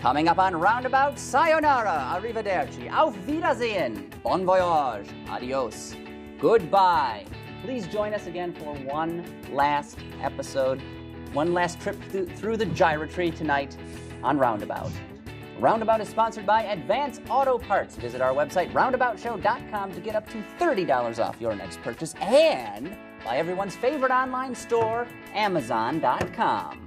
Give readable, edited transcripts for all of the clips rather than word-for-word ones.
Coming up on Roundabout, Sayonara, Arrivederci, Auf Wiedersehen, Bon voyage, adios, goodbye. Please join us again for one last episode, one last trip through the gyratory tonight on Roundabout. Roundabout is sponsored by Advance Auto Parts. Visit our website, roundaboutshow.com, to get up to $30 off your next purchase, and by everyone's favorite online store, Amazon.com.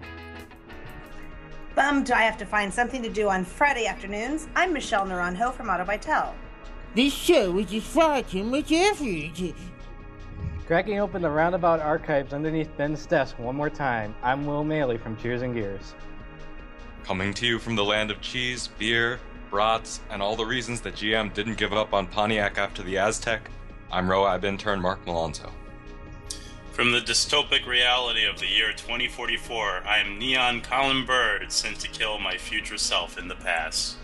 Bummed I have to find something to do on Friday afternoons. I'm Michelle Naranjo from Auto by Tel. This show is just far too much effort. Cracking open the Roundabout archives underneath Ben's desk one more time, I'm Will Maley from Cheers and Gears. Coming to you from the land of cheese, beer, brats, and all the reasons that GM didn't give up on Pontiac after the Aztec, I'm RoAB intern Mark Malonzo. From the dystopic reality of the year 2044, I am Neon Colin Bird, sent to kill my future self in the past.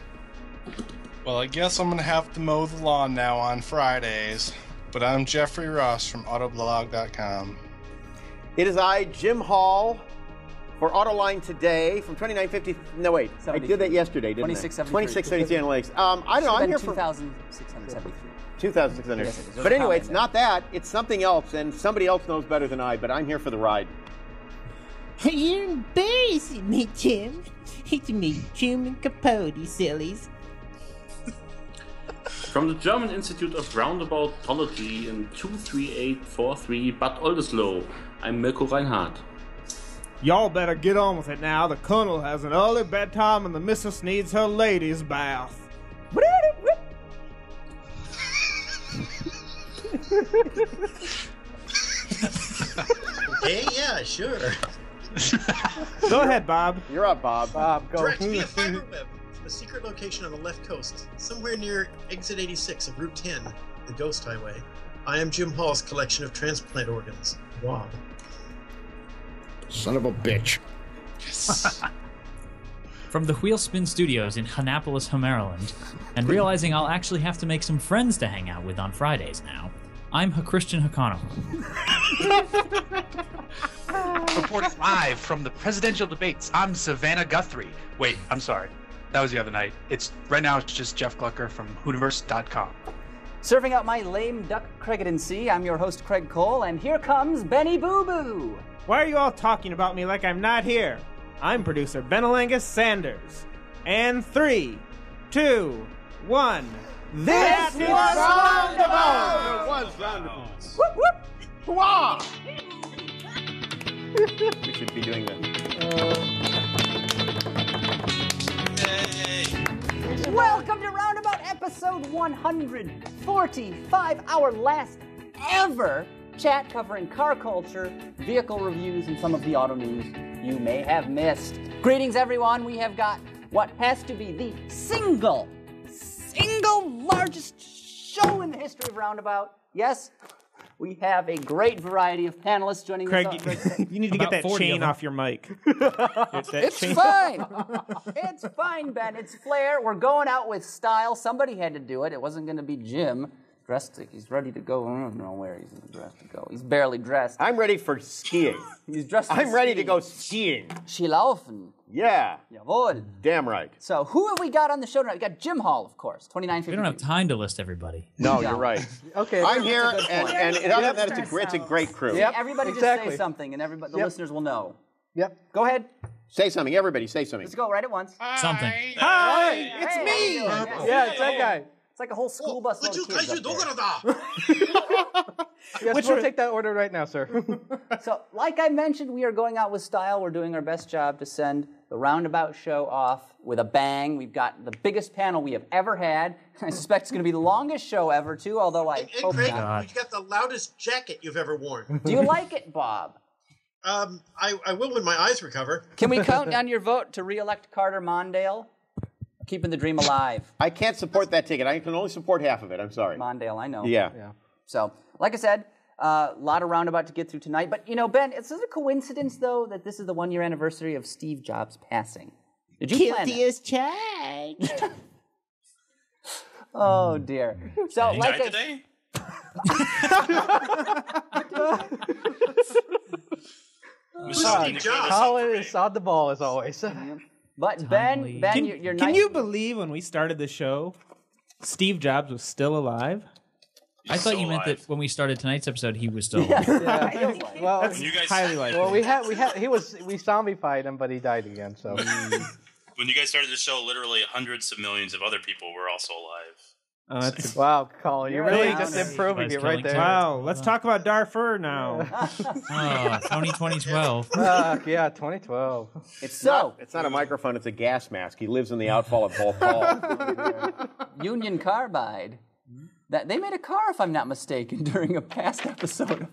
Well, I guess I'm gonna have to mow the lawn now on Fridays, but I'm Jeffrey Ross from Autoblog.com. It is I, Jim Hall, for Autoline Today from 2950. No, wait, 73. I did that yesterday, didn't I? 2673 Analytics. I don't know, I'm here for 2,673. 2,600. Yes, but anyway, it's not that. It's something else, and somebody else knows better than I, but I'm here for the ride. You're embarrassing me, Jim. It's me, Truman Capote, sillies. From the German Institute of Roundaboutology in 23843 Bad Oldesloe, I'm Mirko Reinhardt. Y'all better get on with it now. The Colonel has an early bedtime and the missus needs her ladies' bath. Okay, yeah, sure. Go ahead, Bob. You're up, Bob. Bob, go. Direct via fiber web from a secret location on the left coast, somewhere near exit 86 of Route 10, the Ghost Highway. I am Jim Hall's collection of transplant organs. Wow. Son of a bitch. Yes. From the Wheelspin Studios in Annapolis, Maryland, and realizing I'll actually have to make some friends to hang out with on Fridays now, I'm Christian Hakano. Reporting live from the presidential debates, I'm Savannah Guthrie. Wait, I'm sorry. That was the other night. Right now it's just Jeff Glucker from Hooniverse.com. Surfing out my lame duck creditancy, I'm your host, Craig Cole, and here comes Benny Boo Boo. Why are you all talking about me like I'm not here? I'm producer Benelangus Sanders. And 3, 2, 1. This was Roundabout! It was Roundabout. Whoop, whoop. Hurrah! We should be doing that. Welcome to Roundabout episode 145, our last ever chat covering car culture, vehicle reviews, and some of the auto news you may have missed. Greetings, everyone. We have got what has to be the single largest show in the history of Roundabout. Yes, we have a great variety of panelists joining Craig, us. you need to get that chain off your mic. It's fine. It's fine, Ben. It's flair. We're going out with style. Somebody had to do it. It wasn't going to be Jim. Dressed, he's ready to go. I don't know where he's dressed to go. He's barely dressed. I'm ready for skiing. He's dressed. I'm ready to go skiing. Skilaufen. Yeah. Jawohl. Damn right. So who have we got on the show tonight? We got Jim Hall, of course, 2950. We don't have time to list everybody. No, you're right. Okay. I'm here, and other than that, it's a great crew. Yep, everybody just say something, and the listeners will know. Yep. Go ahead. Say something. Everybody say something. Let's go right at once. Something. Hi, it's me. Yeah, it's that guy. It's like a whole school bus load of kids up there. Yes, we'll take that order right now, sir. So, like I mentioned, we are going out with style. We're doing our best job to send the Roundabout show off with a bang. We've got the biggest panel we have ever had. I suspect it's going to be the longest show ever, too, although I hope Craig, not. you've got the loudest jacket you've ever worn. Do you like it, Bob? I will when my eyes recover. Can we count on your vote to re-elect Carter Mondale? Keeping the dream alive. I can't support that ticket. I can only support half of it. I'm sorry. Mondale, I know. Yeah. So, like I said, a lot of Roundabout to get through tonight. But, Ben, it's a coincidence, though, that this is the one-year anniversary of Steve Jobs passing. Did you plan Guilty as charged. Oh, dear. So, He like died today? Colin is on the ball, as always. But Ben, you're nice. Can you believe when we started the show, Steve Jobs was still alive? I thought you meant that when we started tonight's episode, he was still alive. Well, That's highly likely. Well, we zombified him, but he died again. So When you guys started the show, literally hundreds of millions of other people were also alive. Wow, Colin, you're really just improving it right there. Wow, let's talk about Darfur now. Tony 2012. Yeah, 2012. It's not a microphone, it's a gas mask. He lives in the outfall of Bhopal. Union Carbide. That they made a car, if I'm not mistaken, during a past episode.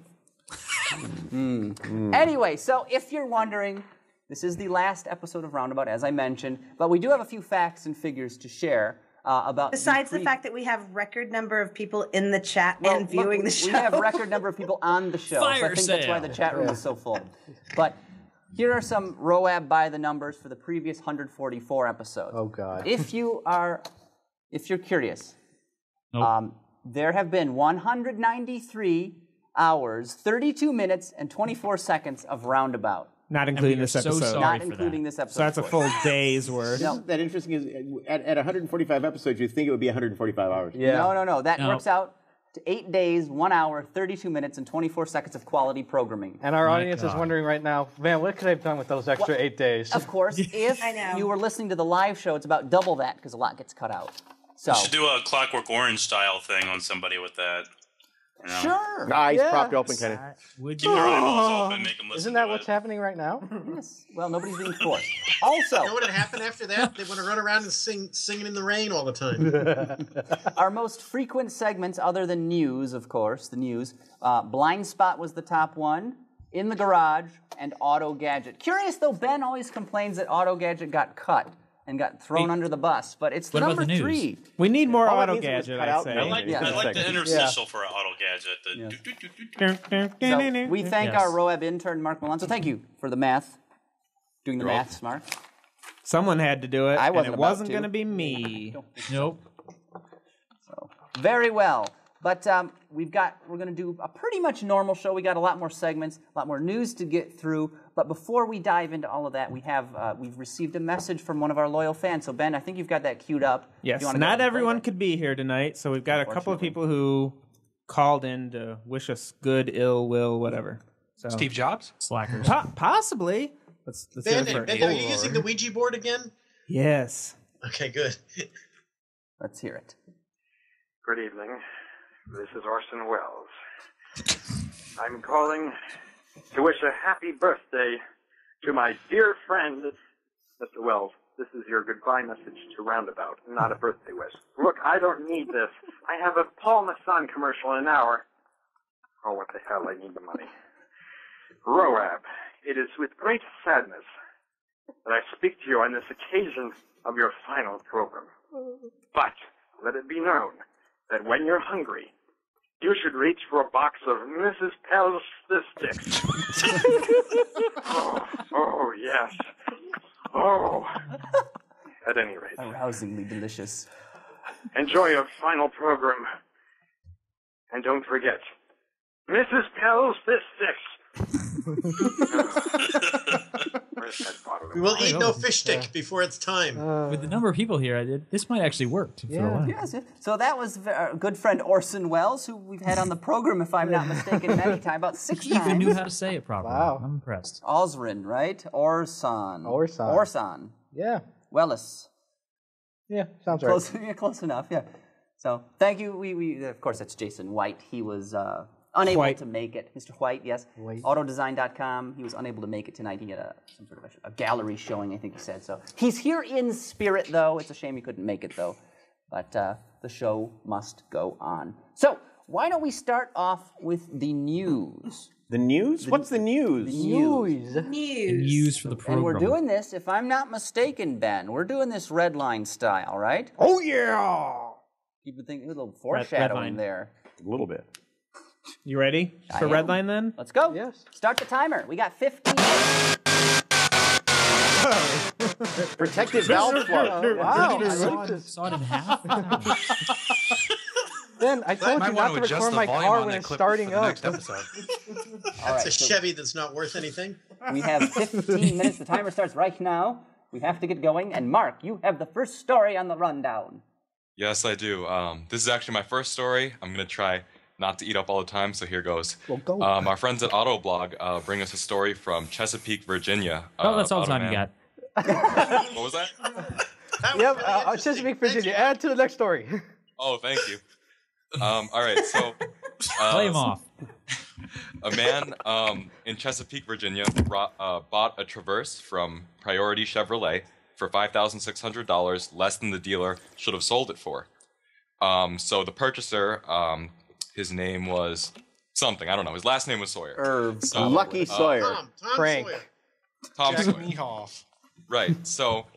Anyway, so if you're wondering, this is the last episode of Roundabout, as I mentioned, but we do have a few facts and figures to share about. Besides the fact that we have record number of people in the chat and viewing the show, we have record number of people on the show. Fire so I think that's why the chat room is so full. But here are some RoAB by the numbers for the previous 144 episodes. Oh God! If you're curious. Nope. There have been 193 hours, 32 minutes, and 24 seconds of Roundabout. Not including this episode. So Not including this episode. So that's a full day's worth. Isn't that interesting? Is at 145 episodes, you'd think it would be 145 hours. Yeah. No. That works out to 8 days, 1 hour, 32 minutes, and 24 seconds of quality programming. And our audience is wondering right now, man, what could I have done with those extra 8 days? Of course, if you were listening to the live show, it's about double that because a lot gets cut out. So. You should do a Clockwork Orange style thing on somebody with that. You know? Sure. Eyes propped open, kind of. Keep their eyeballs open, make them listen. Isn't that what's happening right now? Yes. Well, nobody's being forced. Also, you know what would happen after that? They want to run around and singing in the rain all the time. Our most frequent segments, other than news, of course, the news. Blind Spot was the top one. In the Garage and Auto Gadget. Curious though, Ben always complains that Auto Gadget got cut and got thrown under the bus, but it's number 3. We need more Auto Gadget, I'd say. I like the interstitial for Auto Gadget. So we thank our RoAB intern, Mark Milan. So thank you for the math. Doing the maths, Mark. Someone had to do it, I wasn't and it wasn't going to be me. Nope. So, very well. But we're going to do a pretty much normal show. We got a lot more segments, a lot more news to get through. But before we dive into all of that, we've received a message from one of our loyal fans. So Ben, I think you've got that queued up. Yes, not everyone could be here tonight, so we've got a couple of people who called in to wish us good, ill will, whatever. So, Steve Jobs? Slackers. Possibly. Let's Ben, are you using the Ouija board again? Yes. Okay, good. Let's hear it. Good evening. This is Orson Welles. I'm calling to wish a happy birthday to my dear friend, Mr. Welles. This is your goodbye message to Roundabout, not a birthday wish. Look, I don't need this. I have a Paul Masson commercial in an hour. Oh, what the hell, I need the money. RoAB, it is with great sadness that I speak to you on this occasion of your final program. But let it be known that when you're hungry, you should reach for a box of Mrs. Pell's sticks. oh, yes. Oh. At any rate. Arousingly delicious. Enjoy your final program. And don't forget, Mrs. Pell's sticks. We will eat no fish stick before it's time. With the number of people here, this might actually work for a while. Yes. So that was our good friend Orson Welles, who we've had on the program, if I'm not mistaken, many times, about 6 times. He even knew how to say it properly. Wow. I'm impressed. Osrin, right? Orson. Yeah. Welles. Yeah, sounds close, right. Yeah, close enough, yeah. So thank you. We of course, that's Jason White. He was unable to make it. Mr. White, yes. Autodesign.com. He was unable to make it tonight. He had some sort of a gallery showing, I think he said. So he's here in spirit, though. It's a shame he couldn't make it, though. But the show must go on. So why don't we start off with the news? The news? What's the news? The news. News for the program. And we're doing this, if I'm not mistaken, Ben, we're doing this red line style, right? Oh, yeah! You've been thinking a little foreshadowing there. A little bit. You ready for red line then? Let's go. Yes. Start the timer. We got 15. Protected valve flow. Wow. I saw it in half. Ben, I told you not to record my car when it's starting up. That's a Chevy that's not worth anything. We have 15 minutes. The timer starts right now. we have to get going. And Mark, you have the first story on the rundown. Yes, I do. This is actually my first story. I'm going to try not to eat up all the time, so here goes. Well, go. Our friends at Autoblog bring us a story from Chesapeake, Virginia. That's all the time you got. What was that? Yep, Chesapeake, Virginia. Add to the next story. Oh, thank you. All right, so... Play him off. A man in Chesapeake, Virginia, bought a Traverse from Priority Chevrolet for $5,600, less than the dealer should have sold it for. So the purchaser, his name was something, I don't know. His last name was Sawyer. Lucky Sawyer. Tom Frank. Sawyer. Tom Jack Sawyer. Mehoff. Right. So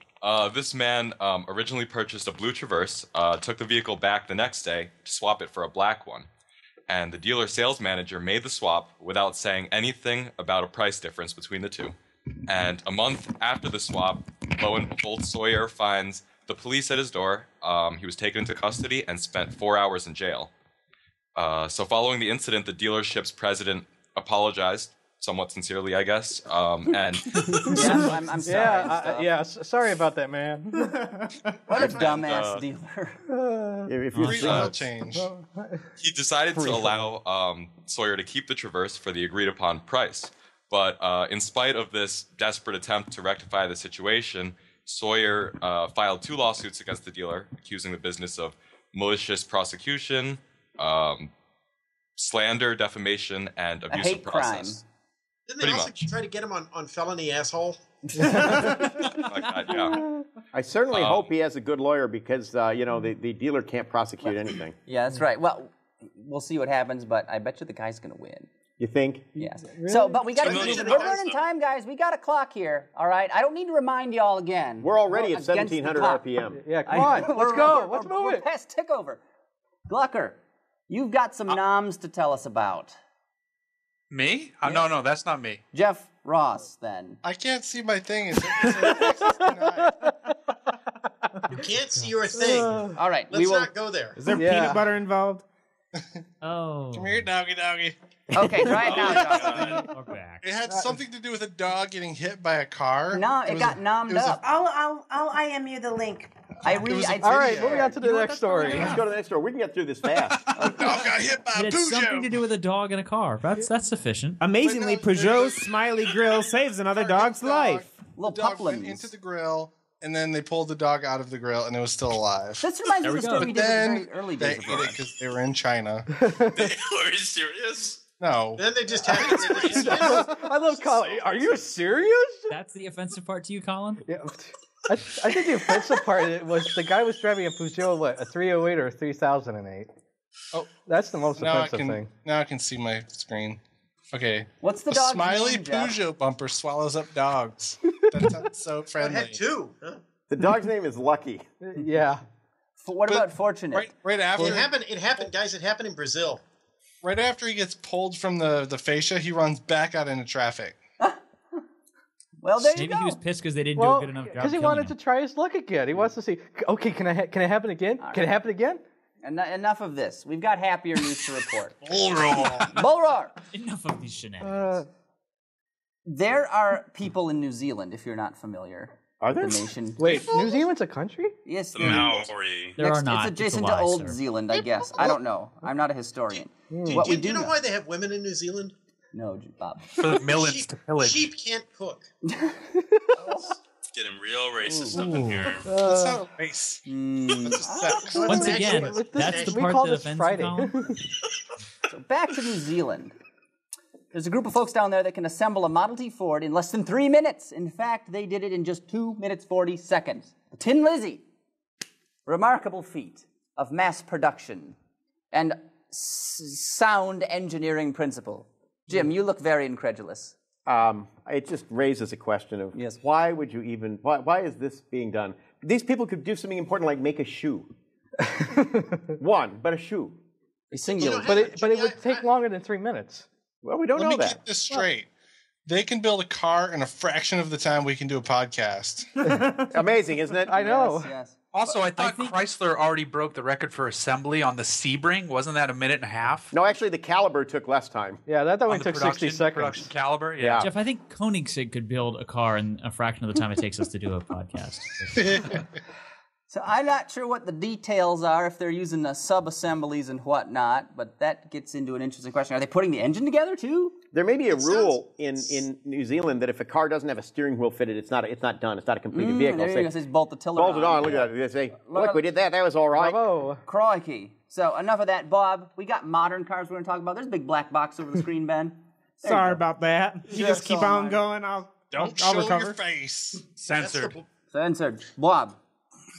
this man originally purchased a blue Traverse, took the vehicle back the next day to swap it for a black one. And the dealer sales manager made the swap without saying anything about a price difference between the two. And a month after the swap, lo and behold, Sawyer finds the police at his door. He was taken into custody and spent 4 hours in jail. So following the incident, the dealership's president apologized, somewhat sincerely, I guess. And Yeah, I'm sorry. Sorry about that, man. What a dumbass dealer. If you change. he decided to allow Sawyer to keep the Traverse for the agreed upon price. But in spite of this desperate attempt to rectify the situation, Sawyer filed 2 lawsuits against the dealer, accusing the business of malicious prosecution, slander, defamation, and abuse of process. Didn't they also try to get him on felony asshole? Like that, yeah. I certainly hope he has a good lawyer because, the dealer can't prosecute anything. Yeah, that's right. Well, we'll see what happens, but I bet you the guy's going to win. You think? Yes. Really? So, but we got to move it. We're running time, guys. We got a clock here, all right? I don't need to remind you all again. We're already at against the 1,700 clock. RPM. Yeah, come on. Let's go. Let's move We're it. past tickover. Glucker, you've got some noms to tell us about. Me? No, that's not me. Jeff Ross, then. I can't see my thing. You can't see your thing. All right, Let's not go there. Is there peanut butter involved? Oh. Come here, doggy. Okay, try it now, John. We're back. It had something to do with a dog getting hit by a car. No, it got nommed up. I'll IM you the link. All right, moving on to the next story. Let's go to the next story. We can get through this fast. Dog got hit by It had something to do with a dog and a car. That's sufficient. Amazingly, Peugeot's Smiley Grill saves another dog's life. Little The dog went puplins. into the grill, and then they pulled the dog out of the grill, and it was still alive. This reminds me of the story we But did in then the very early they days ate of it Rock. because they were in China. Are you serious? No. Then they just had it. I love Colin. Are you serious? That's the offensive part to you, Colin? Yeah. I think the offensive part was the guy was driving a Peugeot, a 308 or a 3008. Oh, that's the most offensive thing. Now I can see my screen. Okay. What's the a dog's smiley name, Jeff? Peugeot bumper swallows up dogs. That sounds so friendly. It had 2. Huh? The dog's name is Lucky. Yeah. What about Fortunate? Right after It happened, guys. It happened in Brazil. Right after he gets pulled from the fascia, he runs back out into traffic. Well, there you Maybe go. he was pissed because they didn't do a good enough job. Because he wanted to try his luck again. He wants to see. Okay, can it happen again? Can it happen again? Enough of this. We've got happier news to report. Bull roar. Bull roar. Enough of these shenanigans. There are people in New Zealand, if you're not familiar. Are there? The nation. Wait, New Zealand's a country? Yes. The Maori. There are not. It's adjacent It's a lie, to Old sir. Zealand, I guess. I don't know. I'm not a historian. Do you know why they have women in New Zealand? No, Bob. For the millions to pillage. Sheep can't cook. Getting real racist up in here. That's not race. That's just sex. Once again, that's the we part call that this offends Friday. you, Colin. So back to New Zealand. There's a group of folks down there that can assemble a Model T Ford in less than 3 minutes. In fact, they did it in just 2 minutes 40 seconds. The Tin Lizzie. Remarkable feat of mass production and sound engineering principle. Jim, you look very incredulous. It just raises a question of why would you even, why is this being done? These people could do something important like make a shoe. One, but a shoe. A singular. But it would take longer than 3 minutes. Well, we don't know Let me that. get this straight. They can build a car in a fraction of the time we can do a podcast. Amazing, isn't it? I know. Yes. Also, I thought Chrysler already broke the record for assembly on the Sebring. Wasn't that a minute and a half? No, actually, the Caliber took less time. Yeah, that only took 60 seconds. Production Caliber, yeah. Jeff, I think Koenigsegg could build a car in a fraction of the time it takes us to do a podcast. So I'm not sure what the details are, if they're using the sub-assemblies and whatnot, but that gets into an interesting question. Are they putting the engine together, too? There may be a rule in New Zealand that if a car doesn't have a steering wheel fitted, it's not done. It's not a completed vehicle. There you go. It says bolt the tiller bolt it on. Look at that. They say, look, we did that. That was all right. Bravo. Crikey. So enough of that, Bob. We got modern cars we're going to talk about. There's a big black box over the screen, Ben. Sorry about that. You just keep on going. I'll show recover. your face. Censored. Censored. Bob.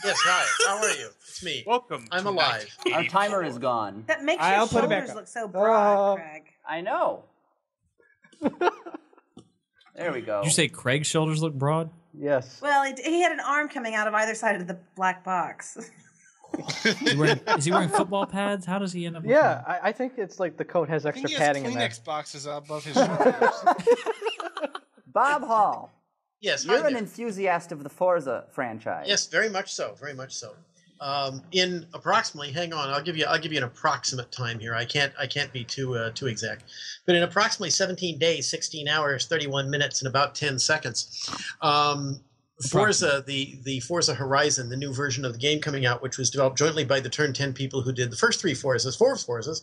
Yes, hi. How are you? It's me. Welcome. I'm alive. Our timer is gone. That makes I'll your put it back shoulders up. look so broad, Craig. I know. There we go. Did you say Craig's shoulders look broad? Yes. Well, he had an arm coming out of either side of the black box. Is he wearing football pads? How does he end up? Yeah, I think it's like the coat has extra padding in there. Kleenex boxes above his shoulders. Bob Hall. Yes, You're an enthusiast of the Forza franchise. Yes, very much so. Very much so. In approximately, hang on, I'll give you an approximate time here. I can't be too exact, but in approximately 17 days, 16 hours, 31 minutes, and about 10 seconds, Forza, the Forza Horizon, the new version of the game coming out, which was developed jointly by the Turn 10 people who did the first four Forzas,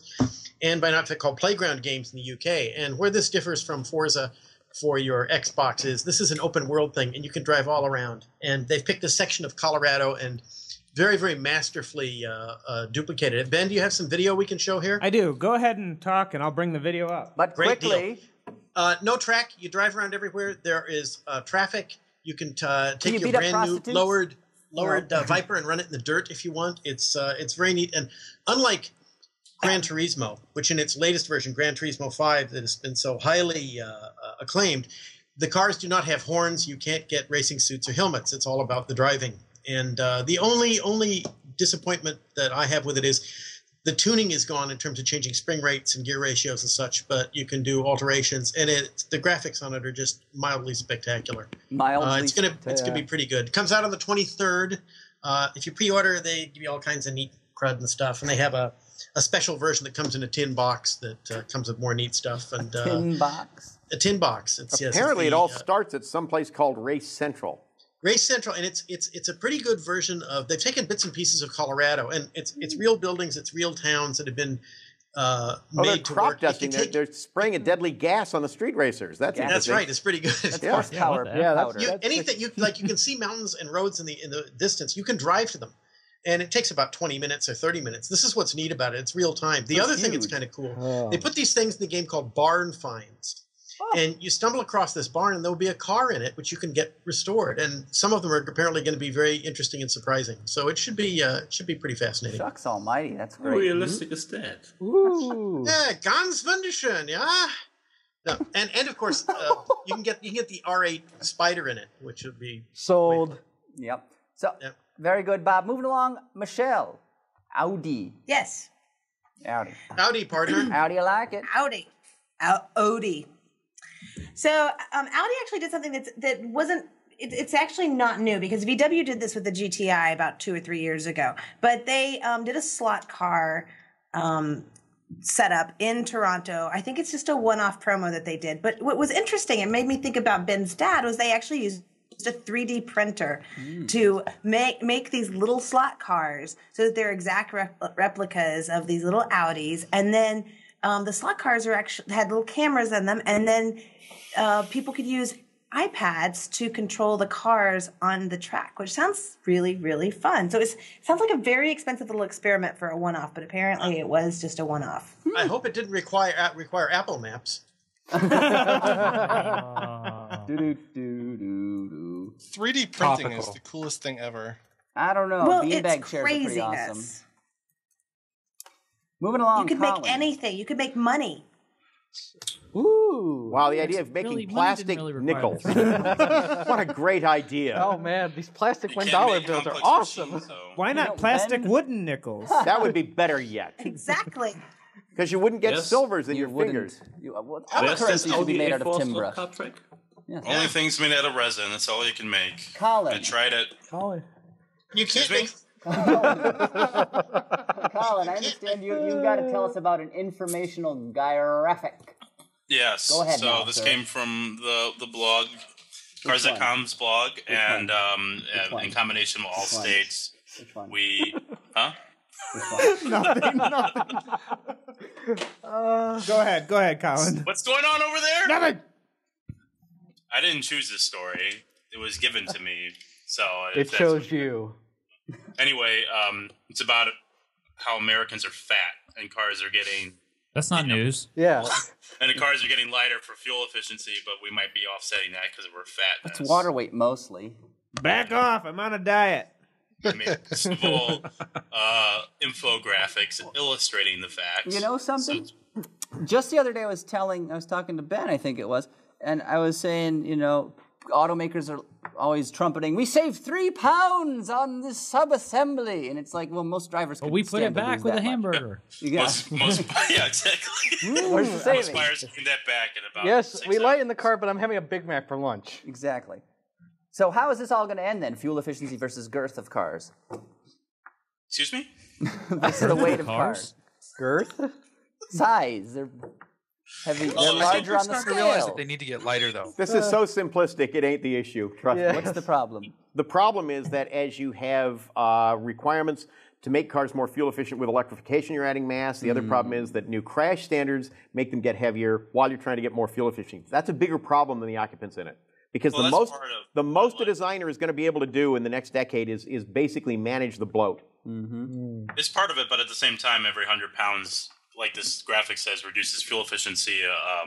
and by an outfit called Playground Games in the UK. And where this differs from Forza for your Xbox is this is an open world thing, and you can drive all around. And they've picked a section of Colorado and very, very masterfully duplicated it. Ben, do you have some video we can show here? I do. Go ahead and talk, and I'll bring the video up. But Great quickly. No track. You drive around everywhere. There is traffic. You can take your beat up brand new prostitutes? lowered Viper and run it in the dirt if you want. It's very neat. And unlike Gran Turismo, which in its latest version, Gran Turismo 5, that has been so highly acclaimed, the cars do not have horns. You can't get racing suits or helmets. It's all about the driving. And the only disappointment that I have with it is the tuning is gone in terms of changing spring rates and gear ratios and such, but you can do alterations, and the graphics on it are just mildly spectacular. It's gonna be pretty good. It comes out on the 23rd. If you pre-order, they give you all kinds of neat crud and stuff, and they have a special version that comes in a tin box that comes with more neat stuff. And tin box? A tin box. Apparently, it all starts at some place called Race Central. Race Central, and it's a pretty good version of. They've taken bits and pieces of Colorado, and it's real buildings, it's real towns that have been made to work. They're spraying a deadly gas on the street racers. That's right. It's pretty good. That's horsepower. Anything you can see mountains and roads in the distance. You can drive to them, and it takes about 20 minutes or 30 minutes. This is what's neat about it. It's real time. The other thing that's kind of cool, they put these things in the game called barn finds. And you stumble across this barn, and there'll be a car in it, which you can get restored. And some of them are apparently going to be very interesting and surprising. So it should be pretty fascinating. Shucks almighty, that's great. How realistic is that? Ooh. Yeah, ganz wunderschön, yeah. No, and of course, you can get the R8 Spider in it, which would be sold. Yep. So very good, Bob. Moving along, Michelle, Audi. Yes. Audi, partner. How do you like it? Audi. Audi. So Audi actually did something that wasn't. It's actually not new because VW did this with the GTI about 2 or 3 years ago. But they did a slot car setup in Toronto. I think it's just a one-off promo that they did. But what was interesting, it made me think about Ben's dad, was they actually used a 3D printer to make these little slot cars so that they're exact replicas of these little Audis. And then the slot cars had little cameras in them, and then people could use iPads to control the cars on the track, which sounds really, really fun. So it sounds like a very expensive little experiment for a one-off, but apparently it was just a one-off. I hope it didn't require Apple Maps. 3D printing is the coolest thing ever. I don't know. Well, Beanbag it's chairs are pretty craziness. awesome. Moving along, you could Colin. make anything. You could make money. Ooh! Wow, the idea of making plastic nickels. What a great idea! Oh man, these plastic $1 bills are awesome. Why not plastic wooden nickels? That would be better yet. Exactly. Because you wouldn't get silvers in your fingers. All currency should be made out of timber. Yes. Only things made out of resin. That's all you can make. Colin. I tried it. Colin. You can't make... Colin, I understand you've got to tell us about an informational graphic. Yes. Go ahead. So this came from the blog, Cars.com's blog, and in combination with Allstate's, Nothing. Go ahead, Colin. What's going on over there? Nothing. I didn't choose this story. It was given to me. So it chose you. Anyway, it's about how Americans are fat and cars are getting... That's not news. Yeah. And the cars are getting lighter for fuel efficiency, but we might be offsetting that because we're fat. It's water weight mostly. Back off. I'm on a diet. I made simple infographics illustrating the facts. You know something? Just the other day I was talking to Ben, I think it was, and I was saying, automakers are always trumpeting, we saved 3 pounds on this sub-assembly. And it's like, well, most drivers can we put it back with a hamburger. Yeah, exactly. Where's the savings? Most buyers can that back in about Yes, 6 we hours. lighten the car, but I'm having a Big Mac for lunch. Exactly. So how is this all going to end then? Fuel efficiency versus girth of cars. Excuse me? Versus the weight of cars. Girth? Size. They're heavy. They're I think larger they're on the starting to realize scale. that they need to get lighter, though. This is so simplistic, it ain't the issue. Trust me. What's the problem? The problem is that as you have requirements to make cars more fuel efficient with electrification, you're adding mass. The other problem is that new crash standards make them get heavier while you're trying to get more fuel efficient. That's a bigger problem than the occupants in it. Because the most a designer is going to be able to do in the next decade is basically manage the bloat. It's part of it, but at the same time, every 100 pounds, like this graphic says, reduces fuel efficiency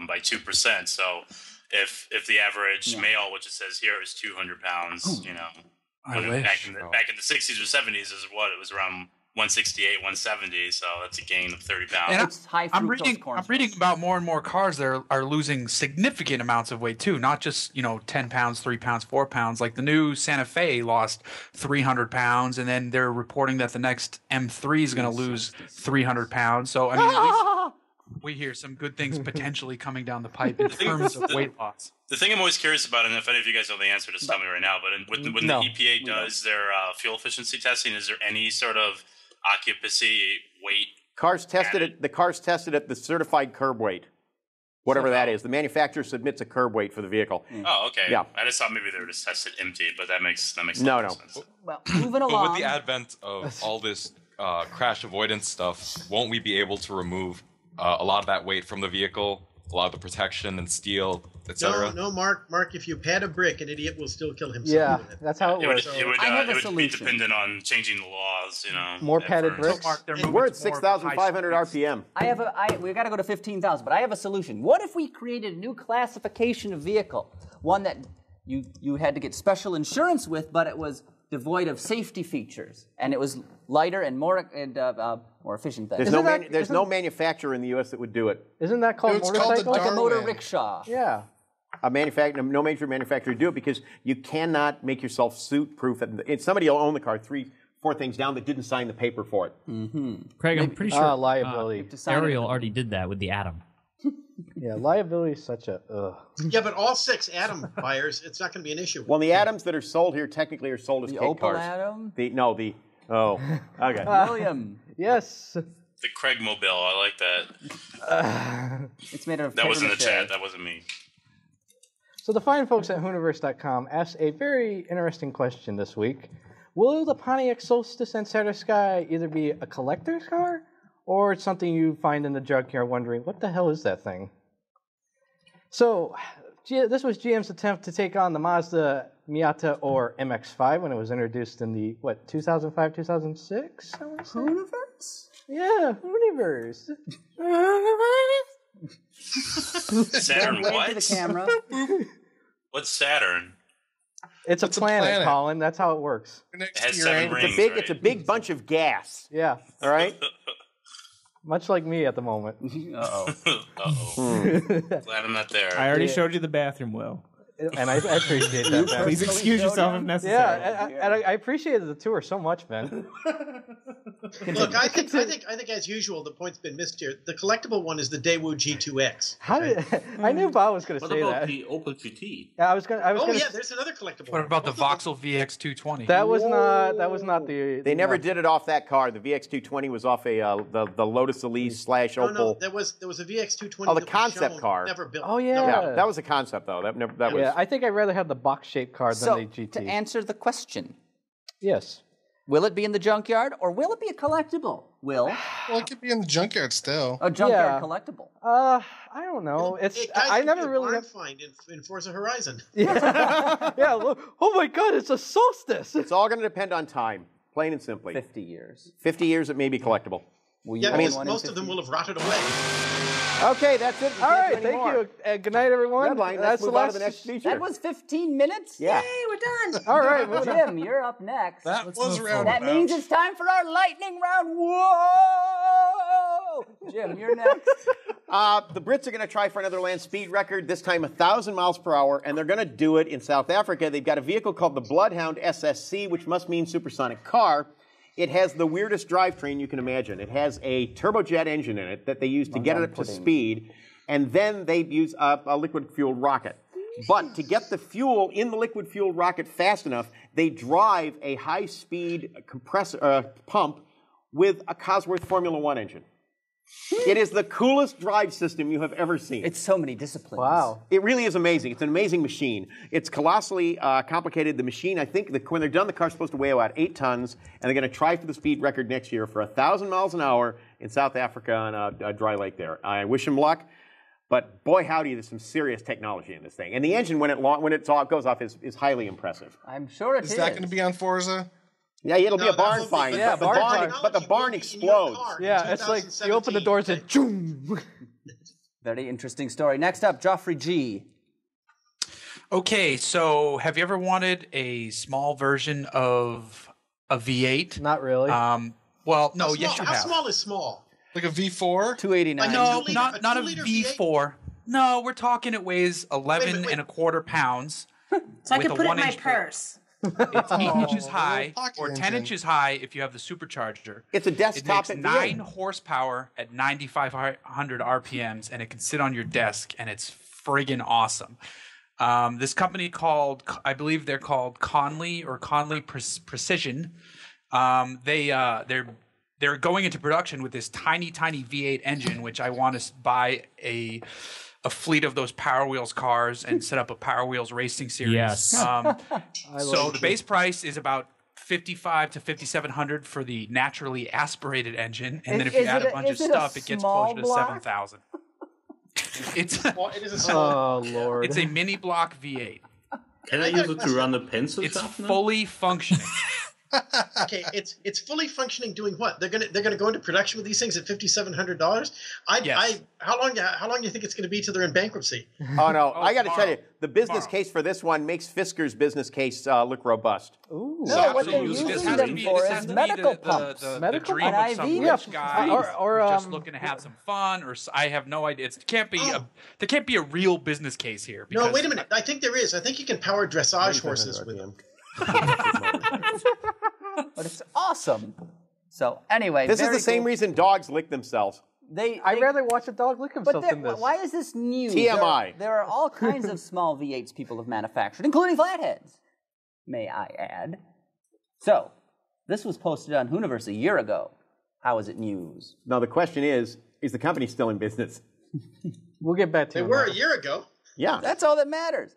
by 2%. So if the average male, which it says here, is 200 pounds, back in the 60s or 70s is what it was around 168, 170. So that's a gain of 30 pounds. And It's high I'm fructose corn reading about more and more cars that are losing significant amounts of weight too, not just 10 pounds, 3 pounds, 4 pounds. Like the new Santa Fe lost 300 pounds, and then they're reporting that the next M3 is going to lose 300 pounds. So I mean, at least we hear some good things potentially coming down the pipe in terms of weight loss. The thing I'm always curious about, and if any of you guys know the answer, just tell me right now. But when the EPA does their fuel efficiency testing, is there any sort of occupancy weight? The car's tested at the certified curb weight, whatever that is. The manufacturer submits a curb weight for the vehicle. Oh, okay. Yeah. I just thought maybe they were just tested empty, but that makes No. sense. Well, moving But along. with the advent of all this crash avoidance stuff, won't we be able to remove a lot of that weight from the vehicle, a lot of the protection and steel, etc.? No, Mark, if you pad a brick, an idiot will still kill himself. Yeah, with it. that's how it works. It would be dependent on changing the laws, More padded bricks. We're at 6,500 RPM. We've got to go to 15,000, but I have a solution. What if we created a new classification of vehicle, one that you had to get special insurance with, but it was devoid of safety features, and it was lighter and more efficient than. There's no manufacturer in the U.S. that would do it. Isn't that called motorcycle? Like a motor rickshaw. Yeah. No major manufacturer would do it because you cannot make yourself suit-proof. Somebody will own the car 3-4 things down that didn't sign the paper for it. Mm-hmm. Craig, I'm pretty sure liability. Ariel already did that with the Atom. Yeah, liability is such a... Yeah, but all 6 Atom buyers, it's not going to be an issue. Well, the Atoms that are sold here technically are sold as kit Opel cars. Atom? Okay. William. Yes. The Craig Mobile, I like that. It's made of That was in the paper chat. mache. That wasn't me. So the fine folks at Hooniverse.com asked a very interesting question this week. Will the Pontiac Solstice and Saturday Sky either be a collector's car or it's something you find in the junkyard wondering, what the hell is that thing? So this was GM's attempt to take on the Mazda Miata or MX-5 when it was introduced in the, 2005, 2006? Hooniverse? Yeah, Hooniverse. Saturn Wave what? to the camera. What's Saturn? It's a planet, Colin. That's how it works. It has 7 rings, It's a big bunch of gas. Yeah. All right? Much like me at the moment. Uh-oh. Glad I'm not there. I already showed you the bathroom, Will. And I appreciate that, Ben. Please excuse yourself if necessary. Yeah, and I appreciated the tour so much, Ben. Look, I think as usual, the point's been missed here. The collectible one is the Daewoo G2X. How did I knew Bob was going to say that. What about the Opel GT? Yeah, I was going. There's another collectible. What about the Vauxhall VX220? That was not the. They never did it off that car. The VX220 was off the Lotus Elise / Opel. No, there was a VX220. Oh, the concept car. Never built. Oh yeah. That was a concept though. That was. Yeah, I think I'd rather have the box-shaped car than the GT. To answer the question, yes. Will it be in the junkyard or will it be a collectible? Will? Well, it could be in the junkyard still. A junkyard collectible. I don't know. I never really have find in Forza Horizon. Yeah. Look, oh my God! It's a solstice. It's all going to depend on time, plain and simply. 50 years. 50 years, it may be collectible. Because most of them will have rotted away. Okay, that's it. All right, thank you. Good night, everyone. Redline, That's the last. The next feature. That was 15 minutes? Yeah. Yay, we're done. All right, well, Jim, you're up next. That was roundabout. That means it's time for our lightning round. Whoa! Jim, you're next. The Brits are going to try for another land speed record, this time 1,000 miles per hour, and they're going to do it in South Africa. They've got a vehicle called the Bloodhound SSC, which must mean supersonic car. It has the weirdest drivetrain you can imagine. It has a turbojet engine in it that they use to get it up to speed, and then they use a liquid-fueled rocket. But to get the fuel in the liquid-fueled rocket fast enough, they drive a high-speed compressor pump with a Cosworth Formula One engine. It is the coolest drive system you have ever seen. It's so many disciplines. Wow. It really is amazing. It's an amazing machine. It's colossally complicated. The machine, I think, when they're done, the car's supposed to weigh about 8 tons, and they're going to try for the speed record next year for 1,000 miles an hour in South Africa on a dry lake there. I wish them luck, but boy, howdy, there's some serious technology in this thing. And the engine, when it goes off, is highly impressive. I'm sure it is. Is that going to be on Forza? Yeah, it'll be a barn find, Yeah, but the barn explodes. Yeah, it's like you open the doors and zoom. Very interesting story. Next up, Joffrey G. Okay, so have you ever wanted a small version of a V8? Not really. Well, no, yes, you have. How small is small? Like a V4? 289. No, not a V4. No, we're talking it weighs 11 and a quarter pounds. So I with can a put it in my 1-inch purse. It's 8 inches high pocket or 10 engine. inches high if you have the supercharger. It's a desktop. It makes 9 horsepower at 9,500 RPMs, and it can sit on your desk, and it's friggin' awesome. This company I believe they're called Conley or Conley Precision. They're going into production with this tiny V8 engine, which I want to buy a fleet of those Power Wheels cars and set up a Power Wheels racing series. Yes. So the base price is about $5,500 to $5,700 for the naturally aspirated engine, and then if you add a bunch of stuff, it gets closer to $7,000. It is a small. Oh Lord! It's a mini block V8. Can I use it to run a pencil It's sharpener? fully functioning. Okay, it's fully functioning. Doing what? They're gonna go into production with these things at $5,700. How long do you think it's gonna be till they're in bankruptcy? Oh no! I got to tell you, the business case for this one makes Fisker's business case look robust. Ooh. No, what they're This using has to them be- for this has is to be medical the pumps. The dream of some IV. rich guy or who's just looking to have some fun. Or I have no idea. There can't be a real business case here. No, wait a minute. I think there is. I think you can power dressage horses with them. But it's awesome. So anyway, This is the same reason dogs lick themselves. I'd rather watch a dog lick himself than this. Why is this new? TMI. There are all kinds of small V8s people have manufactured, including flatheads, may I add. So, this was posted on Hooniverse a year ago. How is it news? Now the question is the company still in business? We'll get back to They you. were a year ago. Yeah. That's all that matters.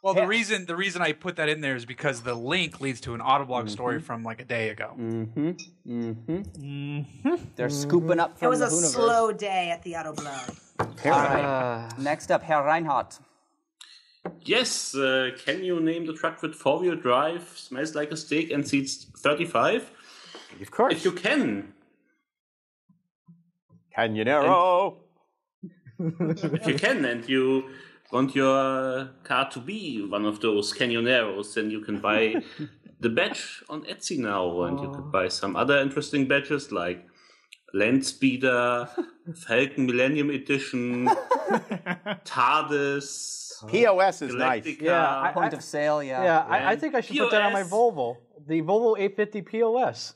Well, the reason I put that in there is because the link leads to an Autoblog story from like a day ago. They're scooping up It from was the a Hooniverse. slow day at the Autoblog. All right. Next up, Herr Reinhardt. Yes, can you name the truck with 4-wheel drive, smells like a steak, and seats 35? Of course. If you can. Canyonero. If you can, and you want your car to be one of those Canyoneros, then you can buy the badge on Etsy now, and you could buy some other interesting badges like Land Speeder, Falcon Millennium Edition, TARDIS. POS is nice. Galactica. Yeah, Point of sale, yeah. Yeah, I think I should put that on my POS. Volvo. The Volvo 850 POS.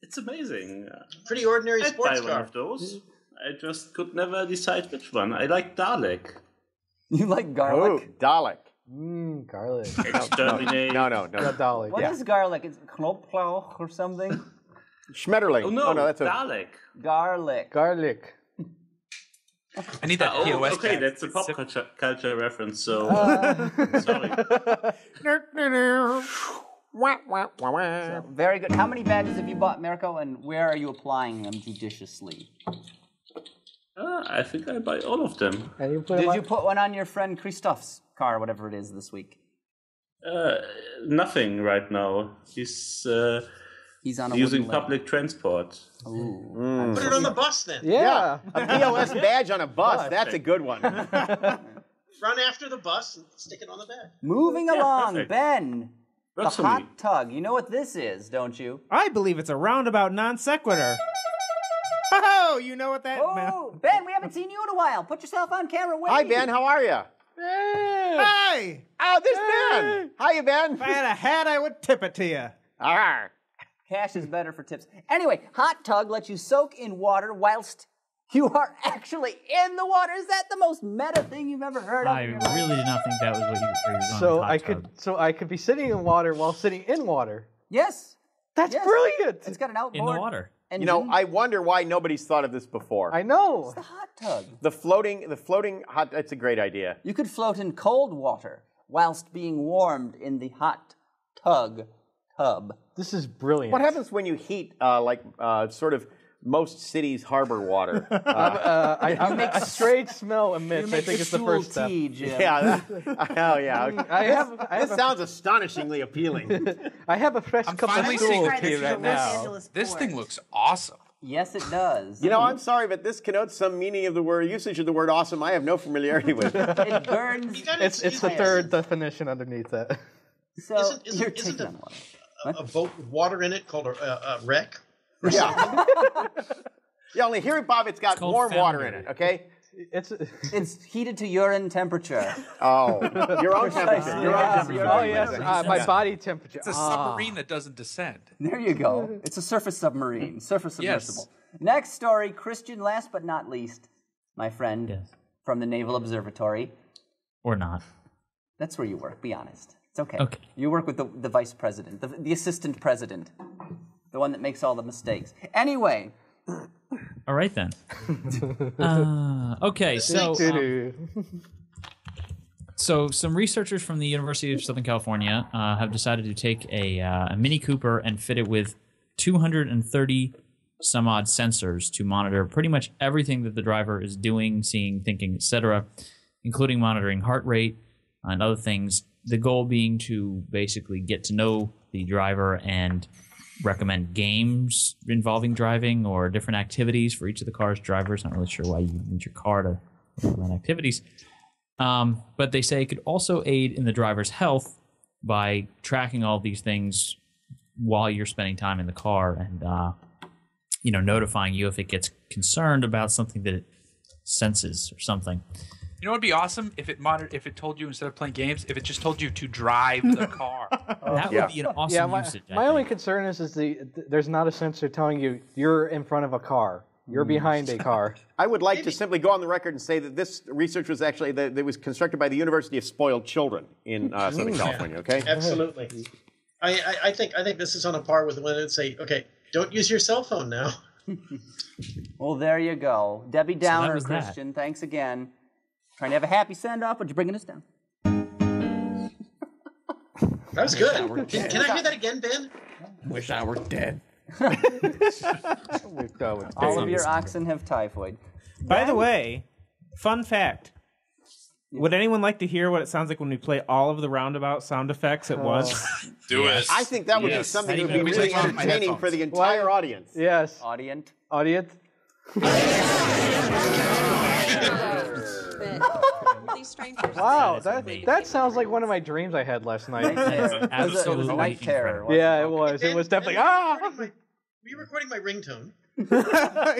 It's amazing. Pretty ordinary I'd sports buy one car. of those. I just could never decide which one. I like Dalek. You like garlic? Oh, Dalek. Garlic. Exterminate. No. Not Dalek. What is garlic? It's Knoblauch or something? Schmetterling. Oh no, that's Dalek. Garlic. Garlic. I need that POS. Okay, chat. that's a pop culture reference. So sorry. So, very good. How many badges have you bought, Mirko, and where are you applying them judiciously? I think I buy all of them. Did you put one on your friend Christoph's car, whatever it is, this week? Nothing right now. He's on a using wooden leg. public transport. Put it on the bus then. Yeah. A POS badge on a bus. That's a good one. Run after the bus and stick it on the back. Moving along, perfect. Ben. Works The for hot me. tug. You know what this is, don't you? I believe it's a roundabout non sequitur. Oh, you know what that meant. Oh, Ben, we haven't seen you in a while. Put yourself on camera. Wave. Hi, Ben. How are you? Hey! Oh, this Ben. How you, Ben? If I had a hat, I would tip it to you. Arr. Cash is better for tips. Anyway, hot tug lets you soak in water whilst you are actually in the water. Is that the most meta thing you've ever heard of? I really did not think that was what you were going So with hot I could be sitting in water while sitting in water. Yes. That's Yes. brilliant. It's got an outboard. in the water. And You know, I wonder why nobody's thought of this before. I know. it's the hot tug. The floating hot. That's a great idea. You could float in cold water whilst being warmed in the hot tub. This is brilliant. What happens when you heat, sort of most cities' harbor water? I make a strange smell emits. I think it's the first step. Yeah. This sounds astonishingly appealing. I have a fresh I'm cup of finally seeing stool a here picture right of now. this. This thing looks awesome. Yes, it does. You know, I'm sorry, but this connotes some meaning of the word, usage of the word awesome I have no familiarity with. It burns. It's the third definition underneath that. So Isn't you're a, taking on one. a boat with water in it called a wreck? Yeah. Yeah, only here, Bob, it's got warm water in it, okay? It's heated to urine temperature. Oh, your own temperature. Your own temperature. Oh, yes, my body temperature. It's a submarine that doesn't descend. There you go. It's a surface submarine, surface submersible. Next story, Christian, last but not least, my friend from the Naval Observatory. Or not. That's where you work, be honest. It's okay. Okay. You work with the vice president, the assistant president, the one that makes all the mistakes. Anyway. All right, then. Okay, so some researchers from the University of Southern California have decided to take a Mini Cooper and fit it with 230 some odd sensors to monitor pretty much everything that the driver is doing, seeing, thinking, etc., including monitoring heart rate and other things. The goal being to basically get to know the driver and recommend games involving driving or different activities for each of the car's drivers. Not really sure why you need your car to recommend activities. But they say it could also aid in the driver's health by tracking all these things while you're spending time in the car and notifying you if it gets concerned about something that it senses or something. You know what would be awesome if it told you, instead of playing games, if it just told you to drive the car. That would be an awesome usage. My only concern is there's not a sensor telling you you're in front of a car. You're behind a car. I would like to simply go on the record and say that this research was actually that was constructed by the University of Spoiled Children in Southern California. Okay, Absolutely. I think this is on a par with when it say, okay, don't use your cell phone now. Well, there you go. Debbie Downer, Christian, thanks again. Trying to have a happy send-off, but you're bringing us down. That was good. Can I hear that again, Ben? Wish I were dead. All of your oxen have typhoid. By the way, fun fact. Would anyone like to hear what it sounds like when we play all of the roundabout sound effects at once? Do it. I think that would be something that would be really entertaining for the entire audience. Yes. Audience. These strangers. Wow, that sounds like one of my dreams I had last night. It was night terror. Yeah, it was. It was definitely Were you recording my ringtone?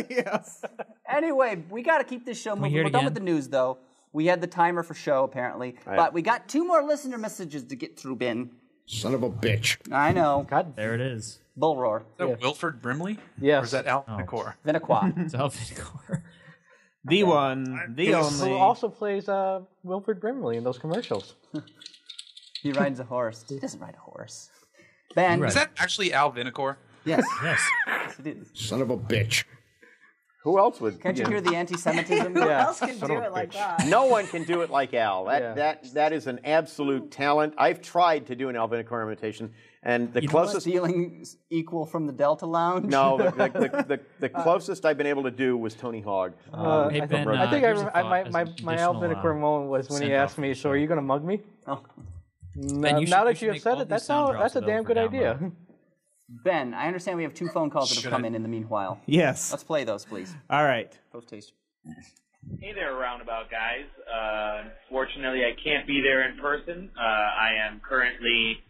Yes. Anyway, we got to keep this show moving. We're done with the news, though. We had the timer for show, apparently. But we got 2 more listener messages to get through, Ben. Son of a bitch. I know. God. There it is. Bull roar. Is that Wilford Brimley? Yes. Or is that Al Vinacore? Vinacore. It's Al Vinacore. The one, the Who only. also plays Wilford Brimley in those commercials. He rides a horse. He doesn't ride a horse. Ben. Is that actually Al Vinacore? Yes. Yes. Yes, it is. Son of a bitch. Who else would? Can't you hear the anti-Semitism? Who else can do it like that? No one can do it like Al. That is an absolute talent. I've tried to do an Al Vinacore imitation, and the closest stealing equal from the Delta Lounge. No, the closest I've been able to do was Tony Hogg. Hey, Ben, I think here's a thought my as Al additional, Vinacore moment was when he asked me, "So are you going to mug me?" Oh. Ben, Now that you you have make said all it, these that's sound drops a of damn Over good down idea. low. Ben, I understand we have 2 phone calls that have come in the meanwhile. Yes. Let's play those, please. All right. Post haste. Hey there, Roundabout guys. Fortunately, I can't be there in person. I am currently.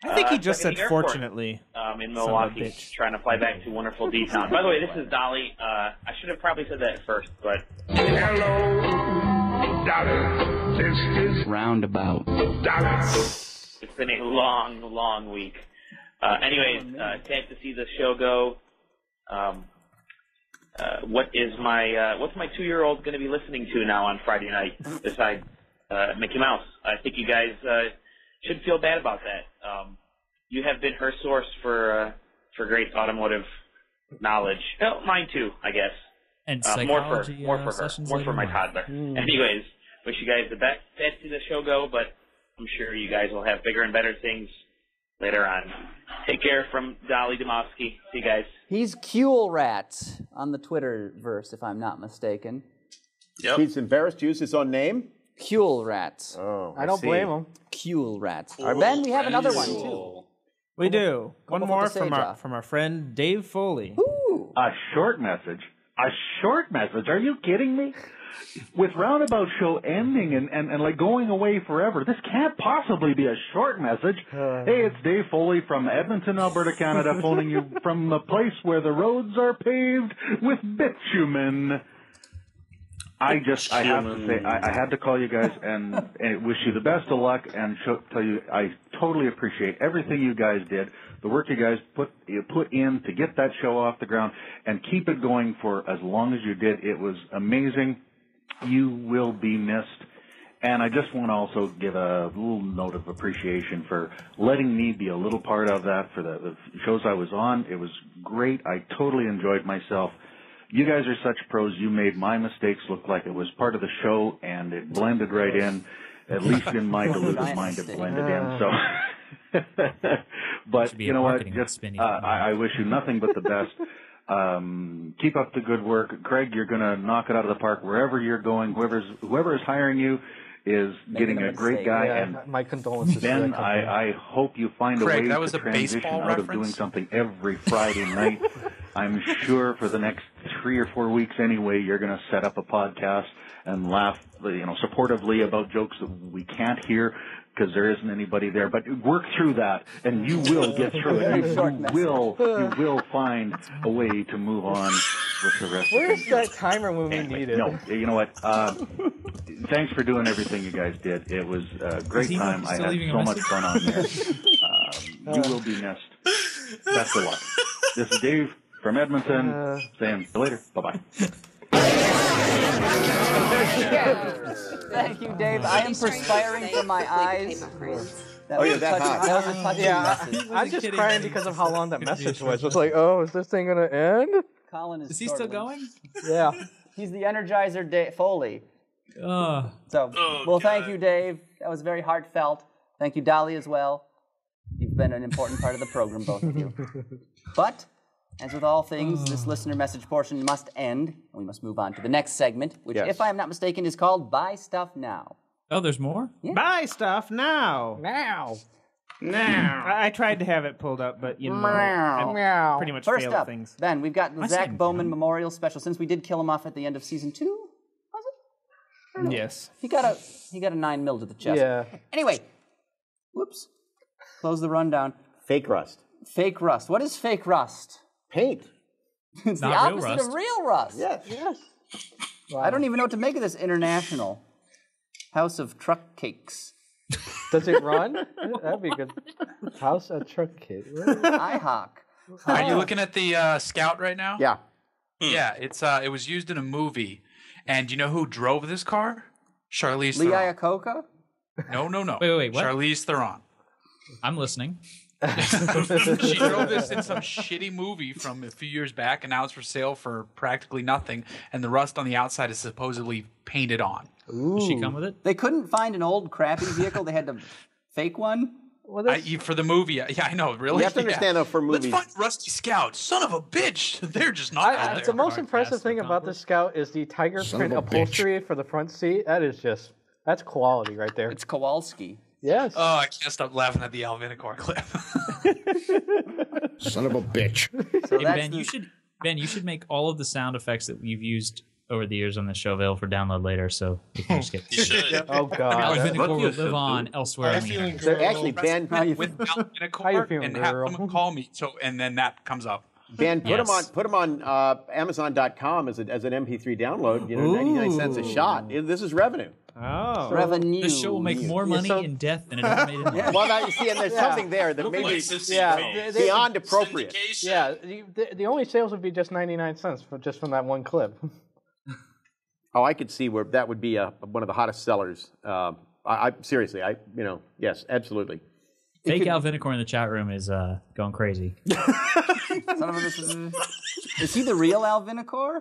I think he just stuck in said the airport, fortunately. in Son of a Milwaukee, bitch. trying to fly back to wonderful D-Town. By the way, this is Dolly. I should have probably said that at first, but. Hello, Dolly. This is Roundabout. Dolly. It's been a long, long week. Anyways, sad to see the show go. What's my 2-year-old going to be listening to now on Friday night besides Mickey Mouse? I think you guys should feel bad about that. You have been her source for great automotive knowledge. Oh, mine too, I guess. And more for psychology her, sessions more for my later on. toddler. Anyways, wish you guys the best. Sad to see the show go, but I'm sure you guys will have bigger and better things later on. Take care from Dolly Demofsky. See you guys. He's Kuel Rat on the Twitterverse, if I'm not mistaken. Yep. He's embarrassed to use his own name? Kuel Rat. Oh, I don't blame him. Kuel Rat. Cool. Ben, we have another one, too. We do. One Couple more for from our friend Dave Foley. A short message? A short message? Are you kidding me? With Roundabout show ending and like going away forever, this can't possibly be a short message. Hey, it's Dave Foley from Edmonton, Alberta, Canada, phoning you from the place where the roads are paved with bitumen. I have to say, I had to call you guys and wish you the best of luck and tell you I totally appreciate everything you guys did, the work you guys put in to get that show off the ground and keep it going for as long as you did. It was amazing. You will be missed. And I just want to also give a little note of appreciation for letting me be a little part of that for the shows I was on. It was great. I totally enjoyed myself. You guys are such pros. You made my mistakes look like it was part of the show, and it blended right in. At least in my deluded mind, it blended in. So, but you know what? Just I wish you nothing but the best. Keep up the good work, Craig. You're going to knock it out of the park wherever you're going. Whoever is hiring you is getting a great guy. Yeah, and my condolences. Ben, I hope you find Craig, a way that was to a transition baseball out reference? of doing something every Friday night. I'm sure for the next 3 or 4 weeks anyway, you're going to set up a podcast and laugh, supportively about jokes that we can't hear because there isn't anybody there. But work through that, and you will get through it. You will find a way to move on with the rest. Where's that timer when we need it? No, you know what? Thanks for doing everything you guys did. It was a great time. I had so much fun on there. You will be missed. Best of luck. This is Dave from Edmonton saying see you later. Bye-bye. Thank you, Dave. I am perspiring from my eyes. That was a touching message. I'm just crying because of how long that message was. It's like, oh, is this thing going to end? Colin Is he still going? Yeah. He's the Energizer Foley. Oh. Thank you, Dave. That was very heartfelt. Thank you, Dolly, as well. You've been an important part of the program, both of you. But, as with all things, this listener message portion must end. We must move on to the next segment, which, if I am not mistaken, is called Buy Stuff Now. Oh, there's more? Yeah. Buy stuff now. I tried to have it pulled up, but I pretty much First failed up, at things. Ben, we've got the Zach Bowman Memorial Special. Since we did kill him off at the end of season 2, was it? Yes. He got a 9 mil to the chest. Yeah. Anyway, whoops. Close the rundown. Fake rust. Fake rust. What is fake rust? Paint. It's the Not real opposite rust. of real rust. Yes. Wow. I don't even know what to make of this international House of Truck Cakes. Does it run? That'd be good. House a truck kit. IHOC. Are you looking at the Scout right now? Yeah. Yeah, it was used in a movie, and you know who drove this car? Charlize Lee Theron. Iacocca? No. Wait, what? Charlize Theron. I'm listening. She drove this in some shitty movie from a few years back, and now it's for sale for practically nothing, and the rust on the outside is supposedly painted on. Does she come with it? They couldn't find an old crappy vehicle. They had to fake one. For the movie, yeah, I know, really. You have to understand, though, for movies. Let's find Rusty Scout. Son of a bitch. They're just not out there. The most impressive thing about the Scout is the tiger print upholstery for the front seat. That's quality right there. It's Kowalski. Yes. Oh, I can't stop laughing at the Alvinicor clip. Son of a bitch. So Hey, Ben, you should make all of the sound effects that you've used over the years on the show available for download later, so you can just get. You should. Oh God. Alvinicor will live on elsewhere. How in you the feeling, universe. girl? Actually, Ben, With How you Alvinicor feeling, and have girl? someone call me, and then that comes up. Ben, put Yes. them on Amazon.com as an MP3 download. 99 cents a shot. This is revenue. Oh. Revenue. This show will make more money in death than it ever made in life. Well, now you see, and there's something there that maybe beyond appropriate. Yeah, the only sales would be just 99 cents just from that one clip. Oh, I could see where that would be one of the hottest sellers. Seriously, yes, absolutely. Fake Alvinicor in the chat room is going crazy. Son of a bitch. Is he the real Alvinicor?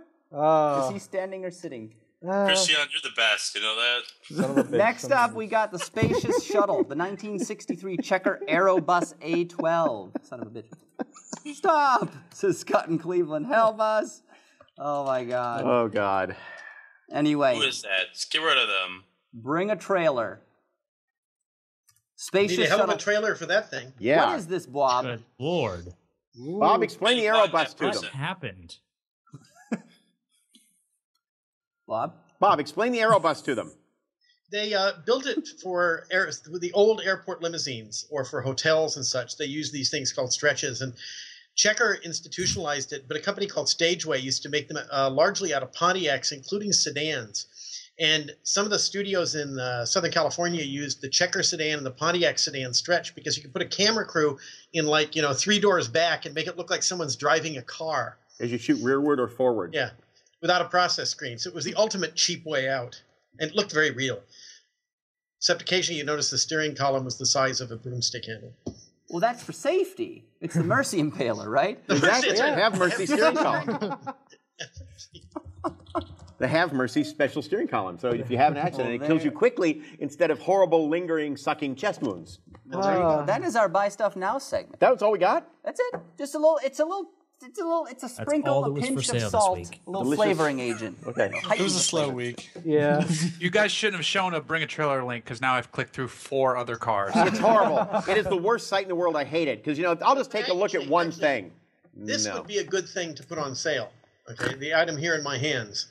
Is he standing or sitting? Christian, you're the best. You know that? Next up, we got the spacious shuttle, the 1963 Checker Aerobus A12. Son of a bitch. Stop! Says Scott in Cleveland. Help us. Oh, my God. Oh, God. Anyway. Who is that? Just get rid of them. Bring a trailer. Spacious Need a hell shuttle. of a trailer for that thing. Yeah. What is this, Bob? Good Lord. Bob, explain the Aerobus to What them. happened? Bob, explain the Aerobus to them. They built it for the old airport limousines or for hotels and such. They use these things called stretches. And Checker institutionalized it, but a company called Stageway used to make them largely out of Pontiacs, including sedans. And some of the studios in Southern California used the Checker sedan and the Pontiac sedan stretch because you could put a camera crew in 3 doors back and make it look like someone's driving a car. As you shoot rearward or forward. Yeah, without a process screen. So it was the ultimate cheap way out. And it looked very real. Except occasionally you notice the steering column was the size of a broomstick handle. Well, that's for safety. It's the Mercy Impaler, right? Exactly. Have Mercy steering column. The Have Mercy special steering column. So if you have an accident, it kills you quickly instead of horrible, lingering, sucking chest wounds. There you go. That is our Buy Stuff Now segment. That's all we got? That's it. Just a little. It's a sprinkle, a pinch of salt, a little flavoring agent. Okay. It was a slow week. Yeah. You guys shouldn't have shown a Bring a Trailer link because now I've clicked through 4 other cars. It's horrible. It is the worst site in the world. I hate it because I'll just take a look at one thing. This would be a good thing to put on sale. Okay, the item here in my hands,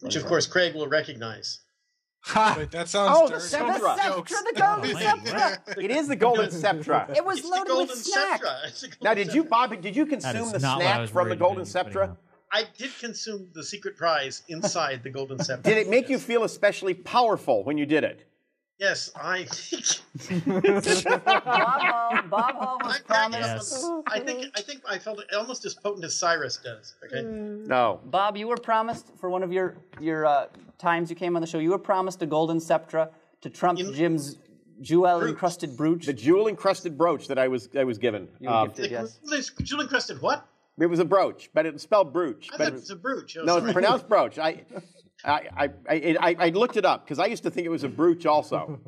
which of course Craig will recognize. Wait, that sounds the dirty. Sceptra. The Golden Sceptra. It is the Golden Sceptra. It was loaded with snack. Now, Bob, did you consume the snack from the Golden Sceptra? I did consume the secret prize inside the Golden Sceptra. Did it make you feel especially powerful when you did it? Yes, I think. Bob Hall was promised. I think I felt it almost as potent as Cyrus does. Okay. No. Bob, you were promised for one of your times you came on the show. You were promised a Golden Sceptra to trump Jim's jewel-encrusted brooch. The jewel-encrusted brooch that I was given. You were gifted, yes. Jewel-encrusted what? It was a brooch, but it's spelled brooch. I thought it was a brooch. No, it's pronounced brooch. I looked it up because I used to think it was a brooch also.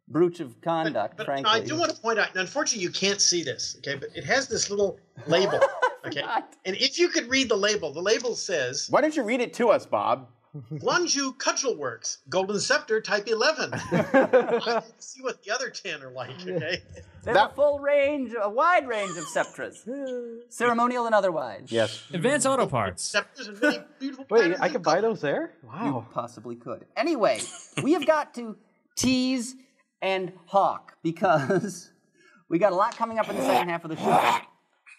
Brooch of conduct, but frankly. I do want to point out, and unfortunately you can't see this, okay, but it has this little label, okay? And if you could read the label says... Why don't you read it to us, Bob? Guangzhou Cudgel Works, Golden Scepter, Type 11. I can see what the other 10 are like, okay? There's a wide range of Sceptras. Ceremonial and otherwise. Yes. Advanced Auto Parts. Scepters and many beautiful Wait, I could buy those there? Wow. You possibly could. Anyway, we have got to tease and hawk because we got a lot coming up in the second half of the show.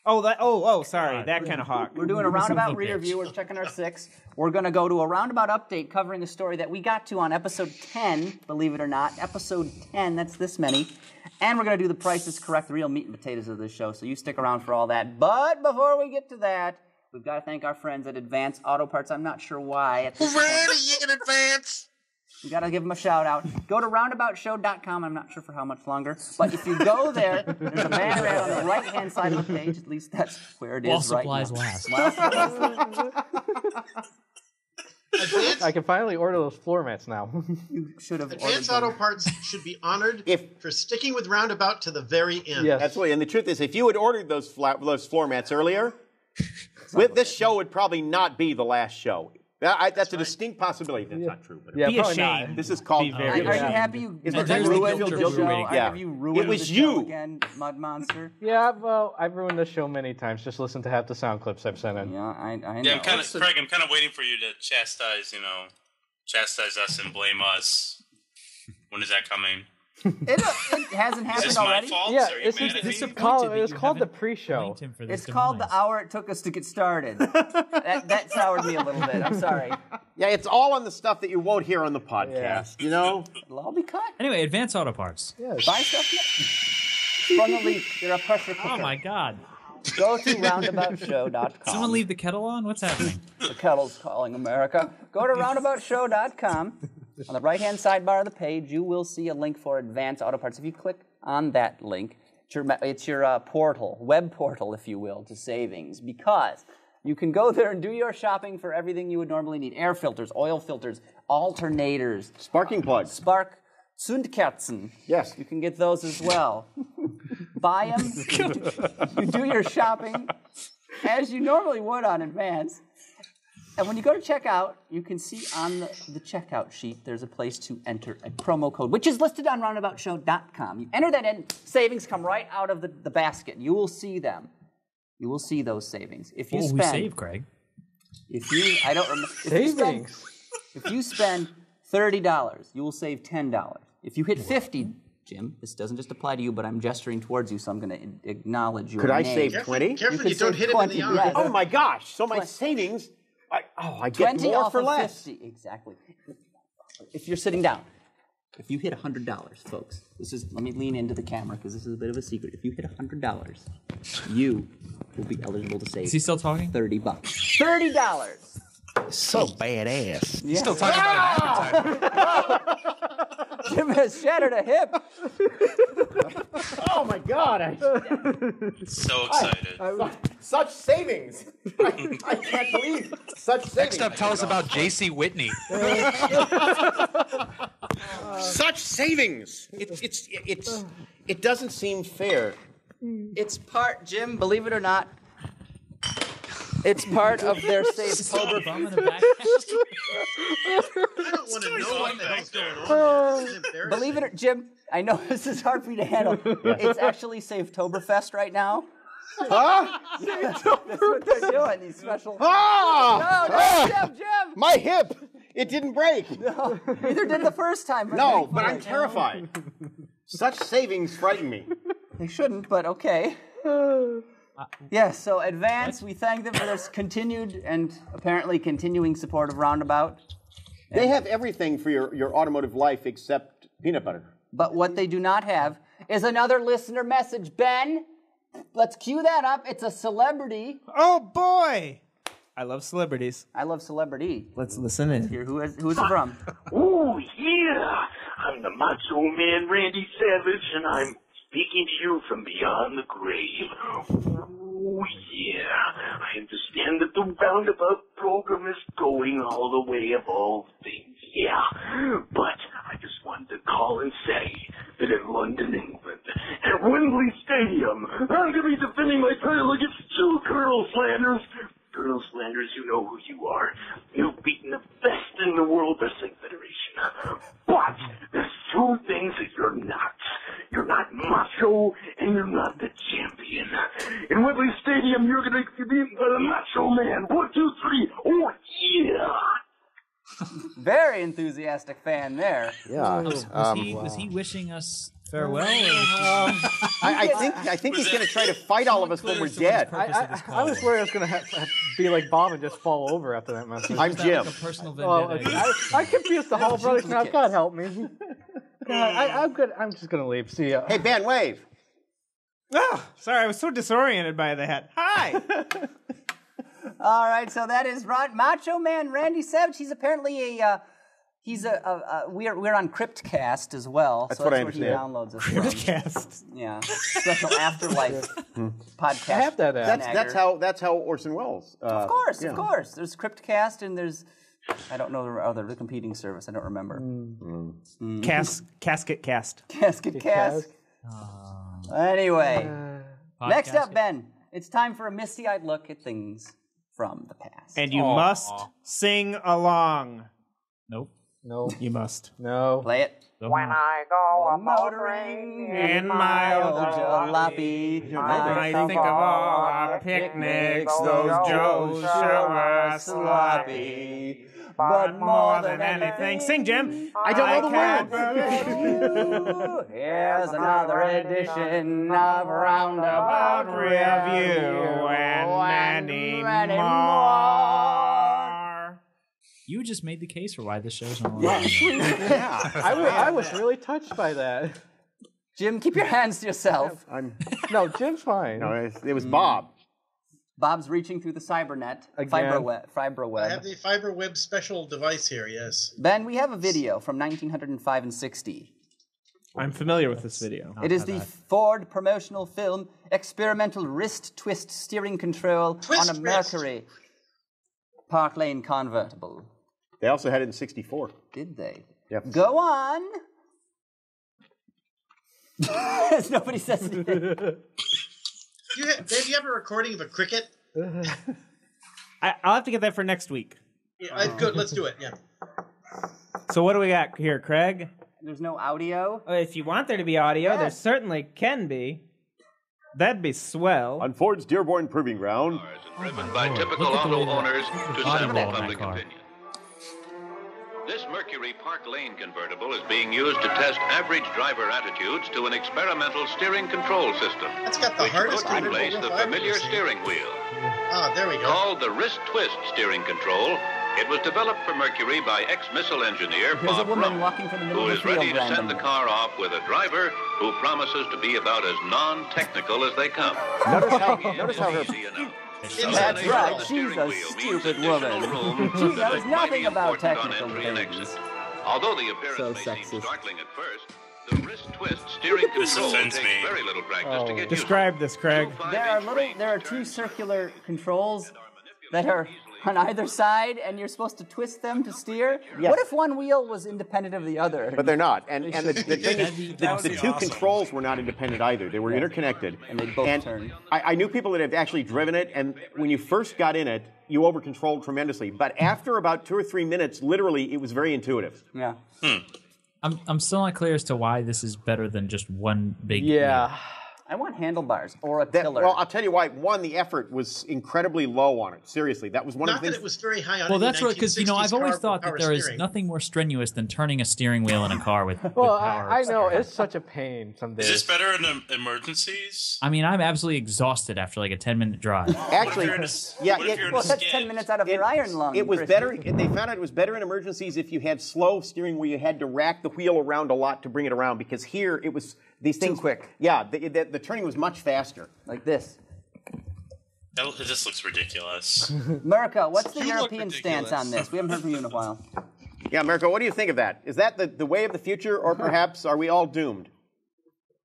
Sorry, that kind of hawk. We're doing a Roundabout re-review. We're checking our 6. We're going to go to a Roundabout update covering a story that we got to on episode 10, believe it or not. Episode 10, that's this many. And we're going to do the Price is Correct, the real meat and potatoes of this show, so you stick around for all that. But before we get to that, we've got to thank our friends at Advance Auto Parts. I'm not sure why. At this Ready in advance. We got to give them a shout-out. Go to roundaboutshow.com. I'm not sure for how much longer. But if you go there, there's a banner ad on the right-hand side of the page. At least that's where it is right now. While supplies last. I can finally order those floor mats now. You should have Advance Auto Parts should be honored for sticking with Roundabout to the very end. Yes. Absolutely. And the truth is, if you had ordered those floor mats earlier, this show would probably not be the last show. That's a distinct possibility. That's not true. But Be ashamed. Not. This is called. Are you happy you ruined the show? Have you ruined it was the you show again, Mud Monster? Yeah, well, I've ruined the show many times. Just listen to half the sound clips I've sent in. Yeah, I know. Yeah, Craig, I'm kind of waiting for you to chastise us and blame us. When is that coming? It hasn't happened is this already. My fault? Yeah, it's called the pre-show. It's called the hour it took us to get started. that soured me a little bit. I'm sorry. Yeah, it's all on the stuff that you won't hear on the podcast. You know, it'll all be cut. Anyway, Advance Auto Parts. Yes. Buy stuff. From the leak. You're a pressure cooker. Oh my God. Go to roundaboutshow.com. Someone leave the kettle on? What's happening? The kettle's calling America. Go to roundaboutshow.com. On the right-hand sidebar of the page, you will see a link for Advance Auto Parts. If you click on that link, it's your portal, web portal, if you will, to savings, because you can go there and do your shopping for everything you would normally need. Air filters, oil filters, alternators. Sparking plugs. Zündkerzen. Yes. You can get those as well. Buy them. You do your shopping as you normally would on Advance. And when you go to checkout, you can see on the checkout sheet, there's a place to enter a promo code, which is listed on roundaboutshow.com. You enter that in, savings come right out of the basket. You will see them. You will see those savings. If you spend, we save, Craig. If you spend $30, you will save $10. If you hit $50, Jim, this doesn't just apply to you, but I'm gesturing towards you, so I'm going to acknowledge your name. Could I save 20? Careful you don't hit him in the eye. Yes. Oh my gosh! So my savings. I get 20 more off for of less. 50. Exactly. If you're sitting down, if you hit $100, folks, let me lean into the camera because this is a bit of a secret. If you hit $100, you will be eligible to save. Is he still talking? $30. $30. So badass. Yeah. Still talking about an appetite. Jim has shattered a hip. Oh my God! So excited. Such savings! I can't believe such savings. Next up, tell us about J.C. Whitney. Such savings! It doesn't seem fair. It's part, Jim, believe it or not, it's part of their Savetober. I don't want to know what the hell's going on. This is embarrassing. Believe it or Jim, I know this is hard for you to handle. It's actually Savetoberfest right now. Huh? That's what they're doing, these special... Jim! My hip! It didn't break! No, neither did the first time. No, but I'm terrified. Such savings frighten me. They shouldn't, but okay. Yes, so Advance, we thank them for their continued and apparently continuing support of Roundabout. They have everything for your automotive life except peanut butter. But what they do not have is another listener message. Ben, let's cue that up. It's a celebrity. Oh, boy! I love celebrities. I love celebrity. Let's listen in. Here, who is it from? Oh, yeah! I'm the Macho Man Randy Savage, and I'm speaking to you from beyond the grave. Oh, yeah. I understand that the Roundabout program is going all the way of all things, yeah. But I just wanted to call and say that in London, England, at Wembley Stadium, I'm going to be defending my title against two Colonel Slanders. Colonel Slanders, you know who you are. You've beaten the best in the World Wrestling Federation. But there's two things that you're not. You're not macho, and you're not the champion. In Wembley Stadium, you're going to be beaten by the Macho Man. 1, 2, 3. Oh, yeah. Very enthusiastic fan there. Yeah. Was he wishing us Farewell. I think he's going to try to fight all of us when we're dead. I was worried I was going to be like Bob and just fall over after that message. I'm Jim. Like a personal Well, vendetta. I confused the whole brothers now. God help me. God, I'm good. I'm just going to leave. See ya. Hey, Ben, wave. Oh, sorry, I was so disoriented by that. Hi. All right, so that is Macho Man Randy Savage. He's apparently we're on Cryptcast as well. That's so what I that's where he understand. downloads us from. Cryptcast. Yeah, special afterlife podcast. I have that app. That's how Orson Welles. Of course. There's Cryptcast and there's I don't know the competing service. I don't remember. Casket Cast. Casket Cast. Anyway, next up, Ben. It's time for a misty-eyed look at things from the past. And you must sing along. Nope. No. You must. No. Play it. When I go a motoring in my old jalopy, I think of all our picnics, those Joes sure were sloppy. But more than anything, sing, Jim. I don't know the words. Here's another edition of Roundabout Review and many more. You just made the case for why this show's on. Yeah, I was really touched by that. Jim, keep your hands to yourself. No, Jim's fine. No, it was Bob. Bob's reaching through the cybernet, Again. fiberweb. I have the FiberWeb special device here, yes. Ben, we have a video from 1905 and 60. I'm familiar with this video. It is the Ford promotional film Experimental Wrist Twist Steering Control on a Mercury Park Lane convertible. They also had it in 64. Did they? Yep. Go on. As nobody says it. Dave, do you have a recording of a cricket? I'll have to get that for next week. Yeah, good, let's do it, yeah. So what do we got here, Craig? There's no audio? If you want there to be audio, there certainly can be. That'd be swell. On Ford's Dearborn Proving Ground. Driven by typical auto owners to sample public opinion. This Mercury Park Lane convertible is being used to test average driver attitudes to an experimental steering control system. That's got the which hardest puts in place the familiar steering wheel. Ah, there we go. Called the wrist twist steering control, it was developed for Mercury by ex-missile engineer There's a Bob woman Rump, walking from the middle who of is the field ready to send randomly. the car off with a driver who promises to be about as non-technical as they come. Notice how her... That's right, she's a stupid woman. She knows nothing about technical things. Although the appearance may seem startling at first, the wrist twist steering control takes very little practice to get Describe this, Craig. There are two circular controls that are on either side, and you're supposed to twist them to steer. Yes. What if one wheel was independent of the other? But they're not. And the thing is, the two controls were not independent either. They were interconnected. And they both turn. I knew people that have actually driven it, and when you first got in it, you over-controlled tremendously. But after about 2 or 3 minutes, literally, it was very intuitive. Yeah. I'm still not clear as to why this is better than just one big. Yeah. I want handlebars or a tiller. Well, I'll tell you why. One, the effort was incredibly low on it. Seriously, that was one of Not the that things. it was very high on Well, it in that's right, because I've always thought that power there is steering. nothing more strenuous than turning a steering wheel in a car with. Well, with power. I know it's such a pain some days. Is this better in emergencies? I mean, I'm absolutely exhausted after like a 10-minute drive. Actually, yeah, well, that's 10 minutes out of your iron lung. It was Chris. better. They found out it was better in emergencies if you had slow steering, where you had to rack the wheel around a lot to bring it around. Because here it was these things quick. Yeah, the turning was much faster. Like this. It just looks ridiculous. Mirko, what's the European stance on this? We haven't heard from you in a while. Yeah, Mirko, what do you think of that? Is that the way of the future, or perhaps are we all doomed?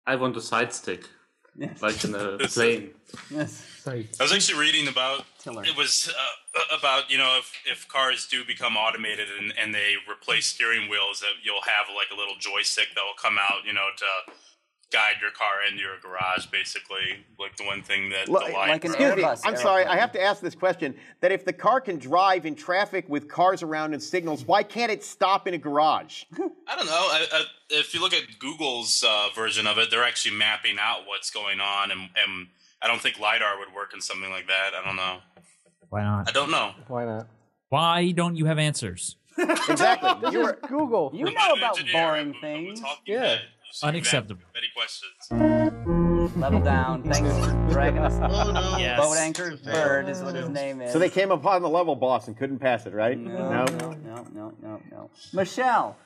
I want a side stick, like in a plane. Yes. I was actually reading about it was about if cars do become automated and they replace steering wheels, that you'll have like a little joystick that will come out to guide your car into your garage, basically, like the one thing that the line. Excuse me, I'm sorry, I have to ask this question. That if the car can drive in traffic with cars around and signals, why can't it stop in a garage? I don't know. If you look at Google's version of it, they're actually mapping out what's going on, and I don't think LiDAR would work in something like that. I don't know. Why not? I don't know. Why not? Why don't you have answers? Exactly. This is Google. You know about boring things. Yeah. Unacceptable. Many questions. Level down. Thanks for dragging us. Oh, no. Yes. Boat anchored bird is what his name is. So they came upon the level boss and couldn't pass it, right? No. Michelle.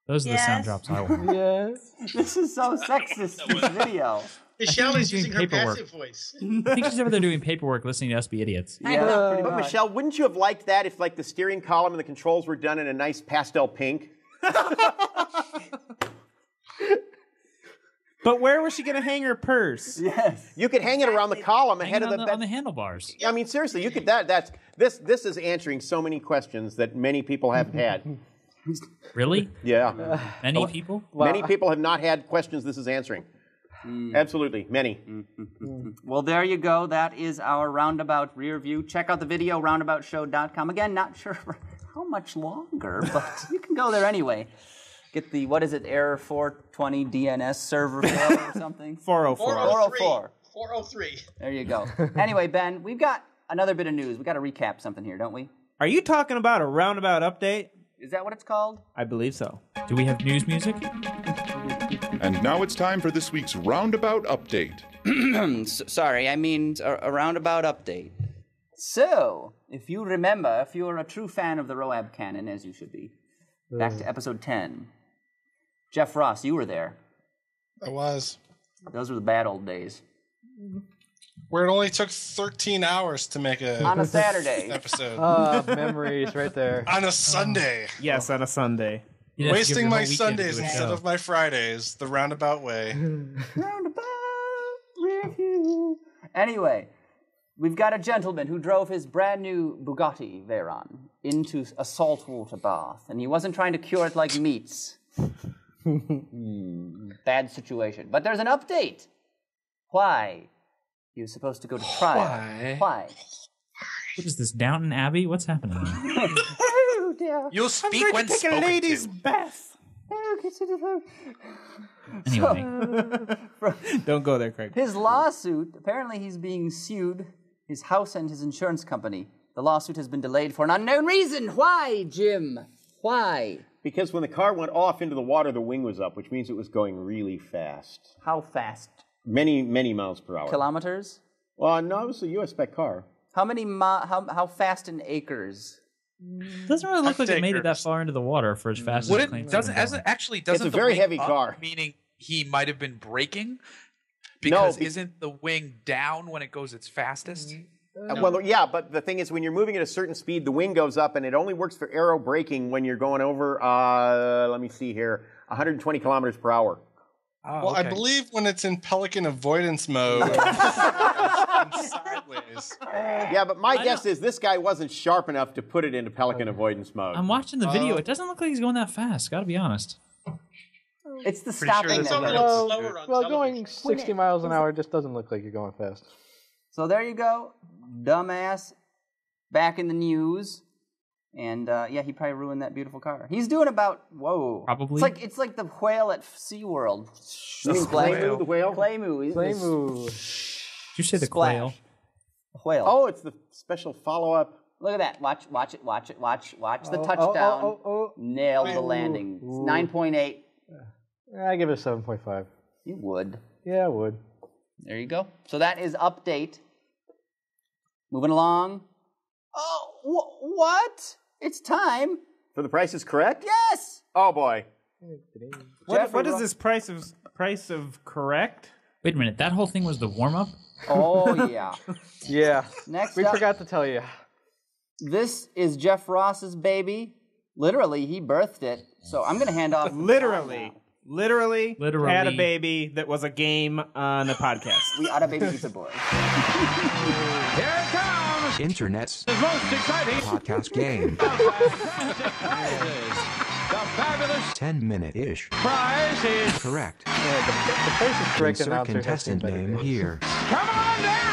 Those are the sound drops I want. Yes. This is so sexist, this video. Michelle is using her paperwork. passive voice. I think she's over there doing paperwork, listening to us be idiots. Yeah, pretty But much. Michelle, wouldn't you have liked that if like the steering column and the controls were done in a nice pastel pink? But where was she going to hang her purse? Yes. You could hang it around the column ahead of on the on the handlebars. I mean, seriously, you could. This is answering so many questions that many people haven't had. Really? Yeah. Many people? Many people have not had questions this is answering. Absolutely, many. Well, there you go. That is our Roundabout rear view. Check out the video, roundaboutshow.com. Again, not sure for how much longer, but you can go there anyway. Get the, what is it, error 420 DNS server fail or something? 404. 404. 403. There you go. Anyway, Ben, we've got another bit of news. We've got to recap something here, don't we? Are you talking about a roundabout update? Is that what it's called? I believe so. Do we have news music? And now it's time for this week's Roundabout Update. Sorry, I mean a Roundabout update. So, if you remember, if you're a true fan of the RoAB canon, as you should be, back to episode 10. Jeff Ross, you were there. I was. Those were the bad old days. Where it only took 13 hours to make on a Saturday episode. Memories right there. On a Sunday. Yes, on a Sunday. Wasting my Sundays instead of my Fridays, the roundabout way. Roundabout review. Anyway, we've got a gentleman who drove his brand new Bugatti Veyron into a saltwater bath, and he wasn't trying to cure it like meats. Bad situation. But there's an update. Why? He was supposed to go to trial. Why? What is this, Downton Abbey? What's happening? Oh, dear. You'll speak when take spoken a lady's to. bath. Anyway. Don't go there, Craig. His lawsuit, apparently he's being sued, his house and his insurance company. The lawsuit has been delayed for an unknown reason. Why, Jim? Why? Because when the car went off into the water, the wing was up, which means it was going really fast. How fast? Many, many miles per hour. Kilometers? Well, no, it was a US spec car. How many how fast in acres? Doesn't really look like it made it that far into the water for as fast as it claims. Doesn't It's a the very wing heavy up, car. Meaning he might have been braking? Because isn't the wing down when it goes its fastest? Well, yeah, but the thing is, when you're moving at a certain speed, the wing goes up, and it only works for aero braking when you're going over, let me see here, 120 kilometers per hour. Oh, well, I believe when it's in pelican avoidance mode, sideways. Yeah, but my guess is this guy wasn't sharp enough to put it into pelican avoidance mode. I'm watching the video. It doesn't look like he's going that fast. Got to be honest. It's the stopping. Well, going 60 miles an hour just doesn't look like you're going fast. So there you go, dumbass, back in the news, and yeah, he probably ruined that beautiful car. He's doing about Probably. It's like the whale at SeaWorld. You mean Claymoo, the whale? Claymoo. Claymoo. Did you say the Splash. quail? The whale. Oh, it's the special follow-up. Look at that. Watch the touchdown. Nailed the landing. It's 9.8. I give it a 7.5. You would. Yeah, I would. There you go. So that is update. Moving along. Oh, what? It's time. For the Price is Correct? Yes. Oh, boy. What is this price of correct? Wait a minute. That whole thing was the warm-up? Oh, yeah. Yeah. Next we up, forgot to tell you. This is Jeff Ross's baby. Literally, he birthed it. So I'm going to hand off. Literally Literally. had a baby that was a game on a podcast. We had a baby pizza boy. Here it comes! Internet's most exciting podcast game. The fabulous 10-minute-ish. prize is Correct. Yeah, the Price is Correct Insert announcer has contestant some better name voice. here. come on down!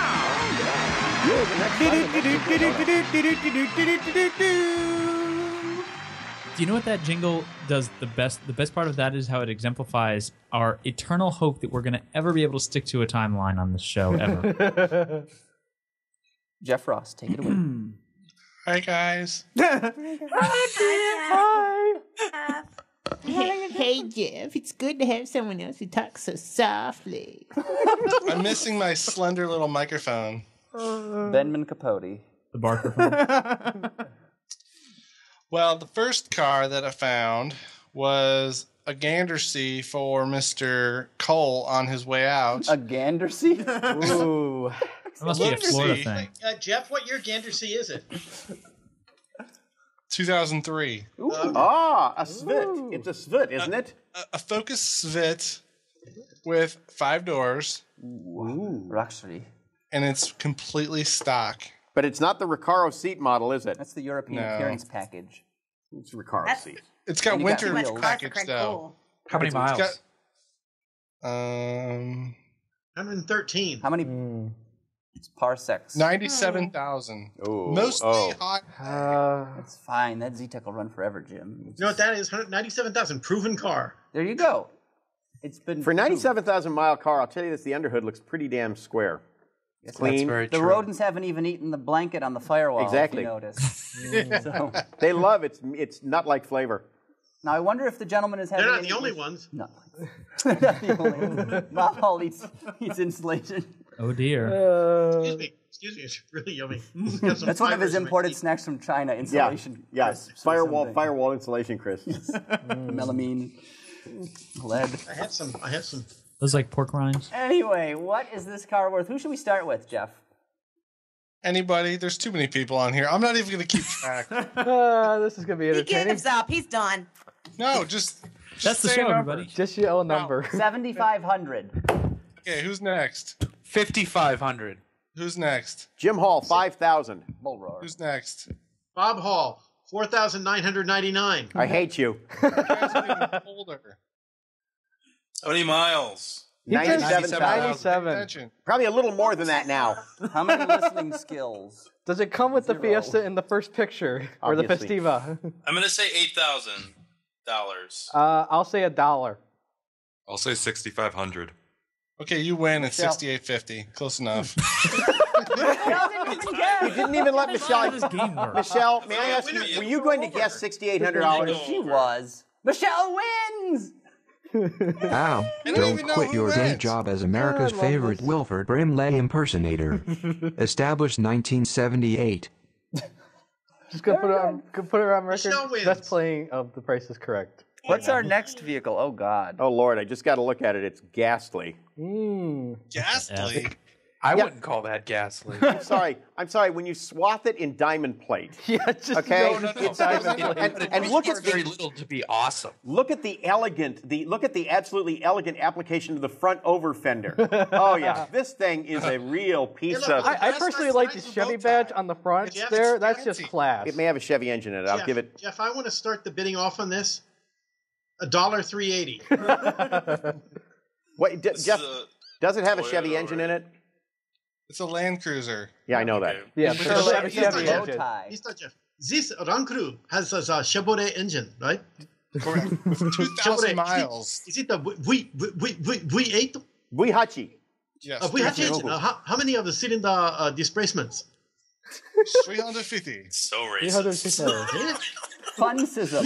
Do you know what that jingle does the best? The best part of that is how it exemplifies our eternal hope that we're going to ever be able to stick to a timeline on this show, ever. Jeff Ross, take it away. Hi, guys. Hey, Jeff, it's good to have someone else who talks so softly. I'm missing my slender little microphone. Benjamin Capote. The Barker. Well, the first car that I found was a Gandersee for Mr. Cole on his way out. A Gandersee? Ooh. That must be a Florida thing. Jeff, what year Gandersee is it? 2003. A Svit. It's a Svit, isn't it? A Focus Svit with 5 doors. Ooh. Luxury. And it's completely stock. But it's not the Recaro seat model, is it? That's the European appearance package. It's a Recaro seat. It's got winter wheels. package, though. How many miles? It's got, 113. How many parsecs? 97,000. Oh, Mostly hot. That's fine. That Z-Tech will run forever, Jim. You know what that is? 197,000. Proven car. There you go. It's been For a 97,000 mile car, I'll tell you this, the underhood looks pretty damn square. It's clean. That's very The true. rodents haven't even eaten the blanket on the firewall. Exactly. If you notice. So, They love it. It's nut-like flavor. now I wonder if the gentleman is having. They're not any the only issue- ones. No, they're not the only ones. Not all eats insulation. Oh dear. Excuse me. It's really yummy. It's got some That's one of his fibers in my imported teeth. snacks from China. Insulation. Yes. crisps or Firewall something. insulation, Chris. Melamine. Lead. I have some. Those like pork rinds. Anyway, what is this car worth? Who should we start with, Jeff? Anybody? There's too many people on here. I'm not even going to keep track. This is going to be He entertaining. gives up. He's done. No, just That's the say show, a number. everybody. Just your own number. 7,500. Okay, who's next? 5,500. Who's next? Jim Hall, 5,000. Bull roar. Who's next? Bob Hall, 4,999. I hate you. Older. How many miles? He just 97,000. 97. Attention. Probably a little more than that now. How many listening skills? Does it come with the Zero. Fiesta in the first picture? Or the Obviously. Festiva? I'm going to say $8,000. I'll say $1. I'll say 6,500. Okay, you win at Michelle. 68.50. Close enough. You didn't even let Michelle. How does this game work? Michelle, may I ask you, were you going to guess $6,800? She was. Michelle wins! Ow. don't Don't even know quit who your day wins. job as America's I love favorite this. Wilford Brimley impersonator. Established 1978. Just gonna put it on record. Michelle wins. Best playing of The Price is Correct. What's our next vehicle? Oh, God. Oh, Lord, I just got to look at it. It's ghastly. Ghastly. I wouldn't call that ghastly. I'm sorry. When you swath it in diamond plate, Yeah, just okay, No. It's diamond and look at very the little to be awesome. look at the absolutely elegant application to the front over fender. Oh yeah, this thing is a real piece look, of. I personally like the Chevy badge on the front Jeff, there. it's That's just fancy. class. It may have a Chevy engine in it. I'll Jeff, give it. Jeff, I want to start the bidding off on this. $1,380. What, Jeff? Does it have a Toyota, Chevy engine in it? It's a Land Cruiser. Yeah, I know that. Yeah, With but a Chevy, Chevy engine. Tie. Mr. Jeff, this Rancru has a Chevrolet engine, right? Correct. With 2,000 miles. Is it a V8? Buihachi. Yes. A V8 engine. How many of the cylinder displacements? 350. So racist. Fun-sism.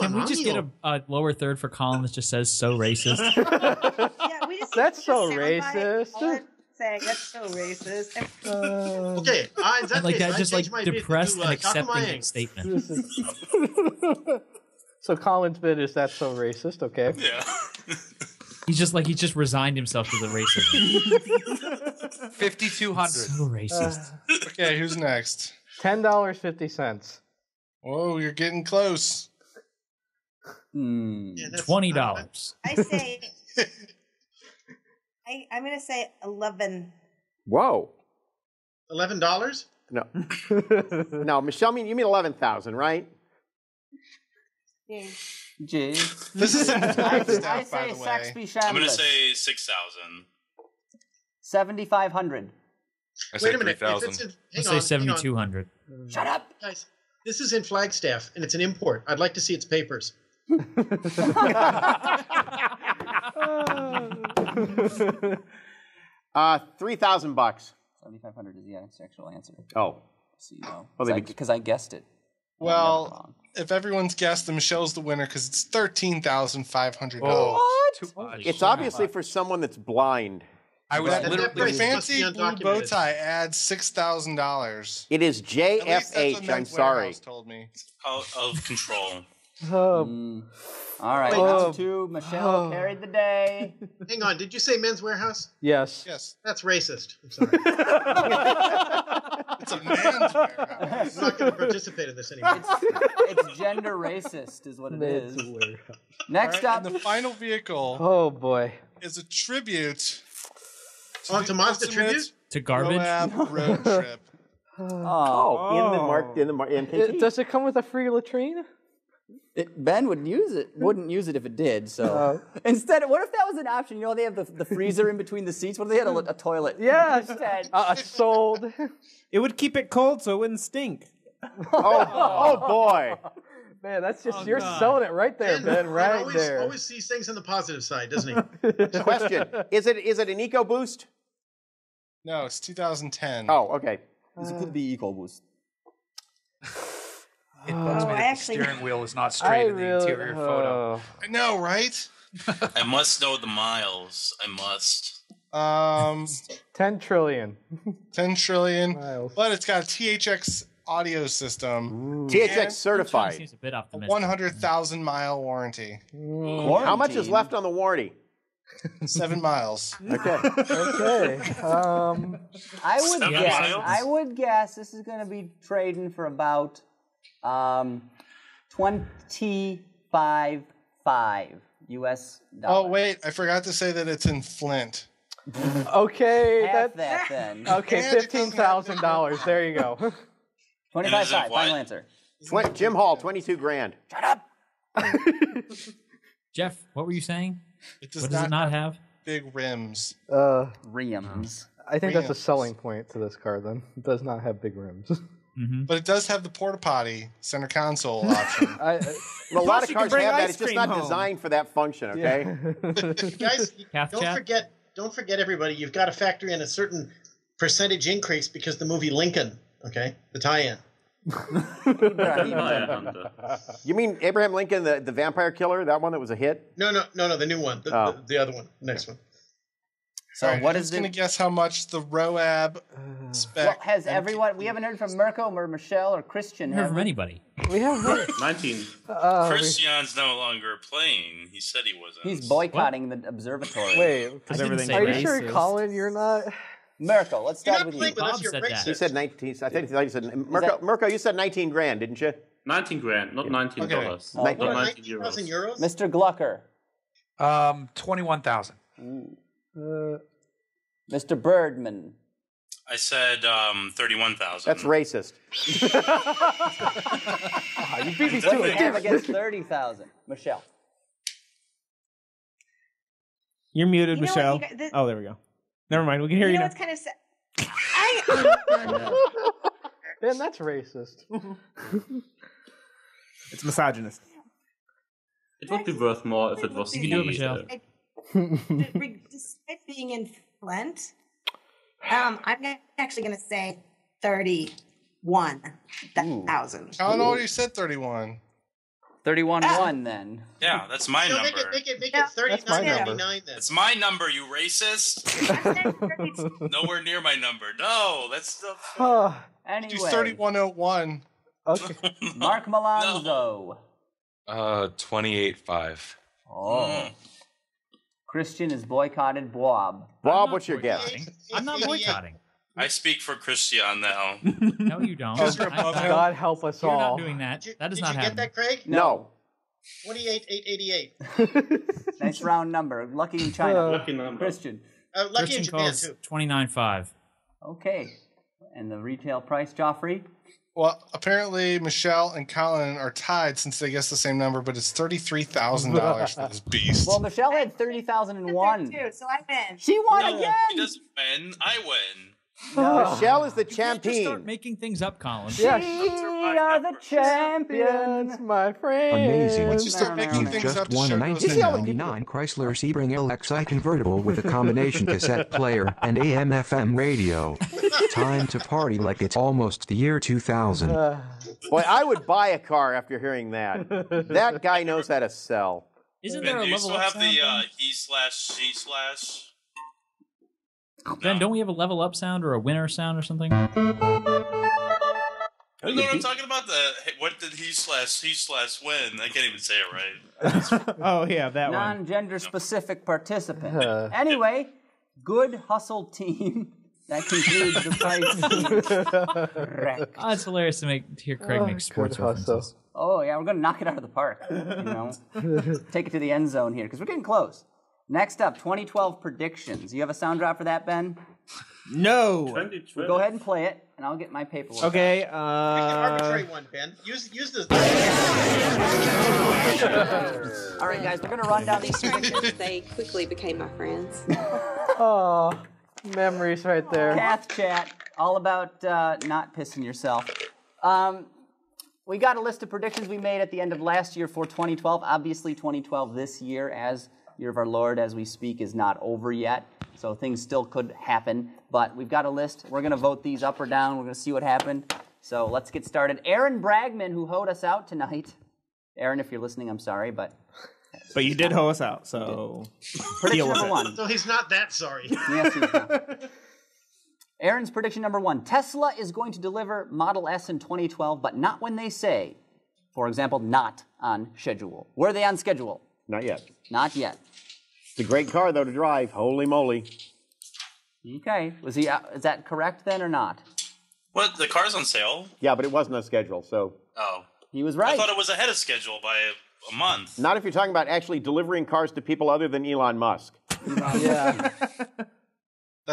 Can we just get a lower third for Colin that just says "so racist"? Yeah, we just That's so soundbite racist. on saying that's so racist. Okay, in that And like case, that, I just like changed my bid to, depressed and Kakuma accepting Eng. statement. So Colin's bid is that so racist? Okay. Yeah. He just resigned himself to the racism. 5,200. So racist. Okay, who's next? $10.50. Whoa, you're getting close. Yeah, that's- $20. I say, I'm going to say 11. Whoa. $11? No. No, Michelle, you mean 11,000, right? Yeah. Jeez. This is I stuff, by say the way. Saxby I'm going to Shambles. say 6,000. 7,500. I say Wait a minute. If 3,000. it's in, I'll say 7,200. Shut up. Guys, this is in Flagstaff, and it's an import. I'd like to see its papers. 3,000 bucks. 7,500 is the actual answer. Oh. So you know. Well, they'd be- Because I guessed it. Well, if everyone's guessed, then Michelle's the winner because it's $13,500. What? It's obviously for someone that's blind. I was The fancy blue bow tie adds $6,000. It is JFH. I'm sorry. Told me. Out of control. All right, round two. Michelle carried the day. Hang on, did you say Men's Warehouse? Yes. Yes. That's racist. I'm sorry. It's a man's warehouse. I'm not going to participate in this anymore. It's gender racist, is what it is. Next up, and the final vehicle. Oh boy. Is a tribute. To Mazda tribute? To garbage? Moab road trip. In the MKT. Does it come with a free latrine? Ben wouldn't use it if it did. So instead, what if that was an option? You know, they have the freezer in between the seats. What if they had a toilet? Yeah, instead. Sold. It would keep it cold so it wouldn't stink. Oh boy. Man, that's just you're selling it right there, Ben. Right there. Always sees things on the positive side, doesn't he? Question: Is it an EcoBoost? No, it's 2010. Oh, okay. This could be EcoBoost. It bugs me that the steering wheel is not straight in the interior photo. I know, right? I must know the miles. I must. 10 trillion. 10 trillion. Miles. But it's got a THX audio system. THX certified. Seems a bit A optimistic. 100,000 mile warranty. How much is left on the warranty? 7 miles. Okay. Okay. I would guess this is going to be trading for about $25,500 US. Oh wait, I forgot to say that it's in Flint. Okay, Half that then. Okay, $15,000. There you go. 25,500. Final answer. Jim Hall, 22 grand. Shut up. Jeff, what were you saying? It does What does it not have? Big rims. Rims. I think that's a selling point to this car. Then it does not have big rims. But it does have the porta potty center console option. A lot of cars have that. It's just not designed for that function. Okay. Guys, Half don't chat? forget, everybody. You've got to factor in a certain percentage increase because the movie Lincoln. Okay, the tie-in. You mean Abraham Lincoln, the vampire killer? That one that was a hit? No, the new one. The other one. Next one. So All right, what who's is going to guess how much the RoAB spec? Well, has everyone? We haven't heard from Mirko or Michelle or Christian. Heard from anybody. We have 19. Christian's no longer playing. He said he wasn't. He's boycotting the observatory. Wait, are you sure, Colin? You're not. Mirko, let's start with you. Bob said that. He said 19. I think you said Mirko. You said 19 grand, didn't you? 19 grand, not $19. Okay. Not 19 euros. Mr. Glucker. 21,000. Mr. Birdman. I said 31,000. That's racist. You beat me What to do we it. have against 30,000? Michelle. You're muted, You know what, Michelle. you guys- Oh, there we go. Never mind. We can hear you know now. what's kind of sad? Man, that's racist. It's misogynist. It would be worth more if it was. You can do it, Michelle. Despite being in Flint, I'm actually going to say 31,000. Alan already said 31. 31-1 then. Yeah, that's my So number. make it 39.99 then. It's my number, you racist. Nowhere near my number. No, that's the. Anyway. Do 3101. Okay. Mark Malonzo. 28.5. Oh. Christian is boycotted Bob. Bob, what's your guess? I'm not boycotting. I speak for Christian now. No, you don't. God help us You're all. not doing that. That does Did not you happen. get that, Craig? No. 28,888. Nice round number. Lucky in China. Lucky number. Christian. Lucky in Christian Japan calls too. 29.5. Okay. And the retail price, Joffrey? Well, apparently Michelle and Colin are tied since they guessed the same number, but it's $33,000 for this beast. Well, Michelle had 30,001. So I win. She won No, again. he doesn't win. I win. Michelle is the You can't just start champion. making things up, Colin. Yeah. We are the champions. My friend. Amazing. Once you start making You've things just up, the won a show goes down. 1999 Chrysler Sebring LXi convertible with a combination cassette player and AM/FM radio. Time to party like it's almost the year 2000. Boy, I would buy a car after hearing that. That guy knows how to sell. Isn't Ben, there a do you level still up have sound? the Ben? E/C/? Ben, don't we have a level up sound or a winner sound or something? You know what I'm talking about? What did he/win? I can't even say it right. Oh, yeah, that one. Non-gender specific participant. Anyway, good hustle team. That concludes the price. Oh, it's hilarious to hear Craig make sports references. Oh yeah, we're gonna knock it out of the park. Take it to the end zone here because we're getting close. Next up, 2012 predictions. You have a sound drop for that, Ben? No. Go ahead and play it, and I'll get my paperwork. Okay. Pick an arbitrary one, Ben. Use the. All right, guys, we're gonna run down these strangers. They quickly became my friends. Oh, memories right there. Cath chat, all about not pissing yourself. We got a list of predictions we made at the end of last year for 2012. Obviously, 2012 this year, as Year of Our Lord, as we speak, is not over yet. So things still could happen. But we've got a list. We're going to vote these up or down. We're going to see what happened. So let's get started. Aaron Bragman, who hoed us out tonight. Aaron, if you're listening, I'm sorry, but you did hoe us out, so prediction number one. No, he's not that sorry. Yes, he's not. Aaron's prediction number one. Tesla is going to deliver Model S in 2012, but not when they say. For example, not on schedule. Were they on schedule? Not yet. Not yet. It's a great car, though, to drive. Holy moly. Okay. Was he? Is that correct then or not? What? The car's on sale? Yeah, but it wasn't on schedule, so. Oh. He was right. I thought it was ahead of schedule by a month. Not if you're talking about actually delivering cars to people other than Elon Musk. Yeah.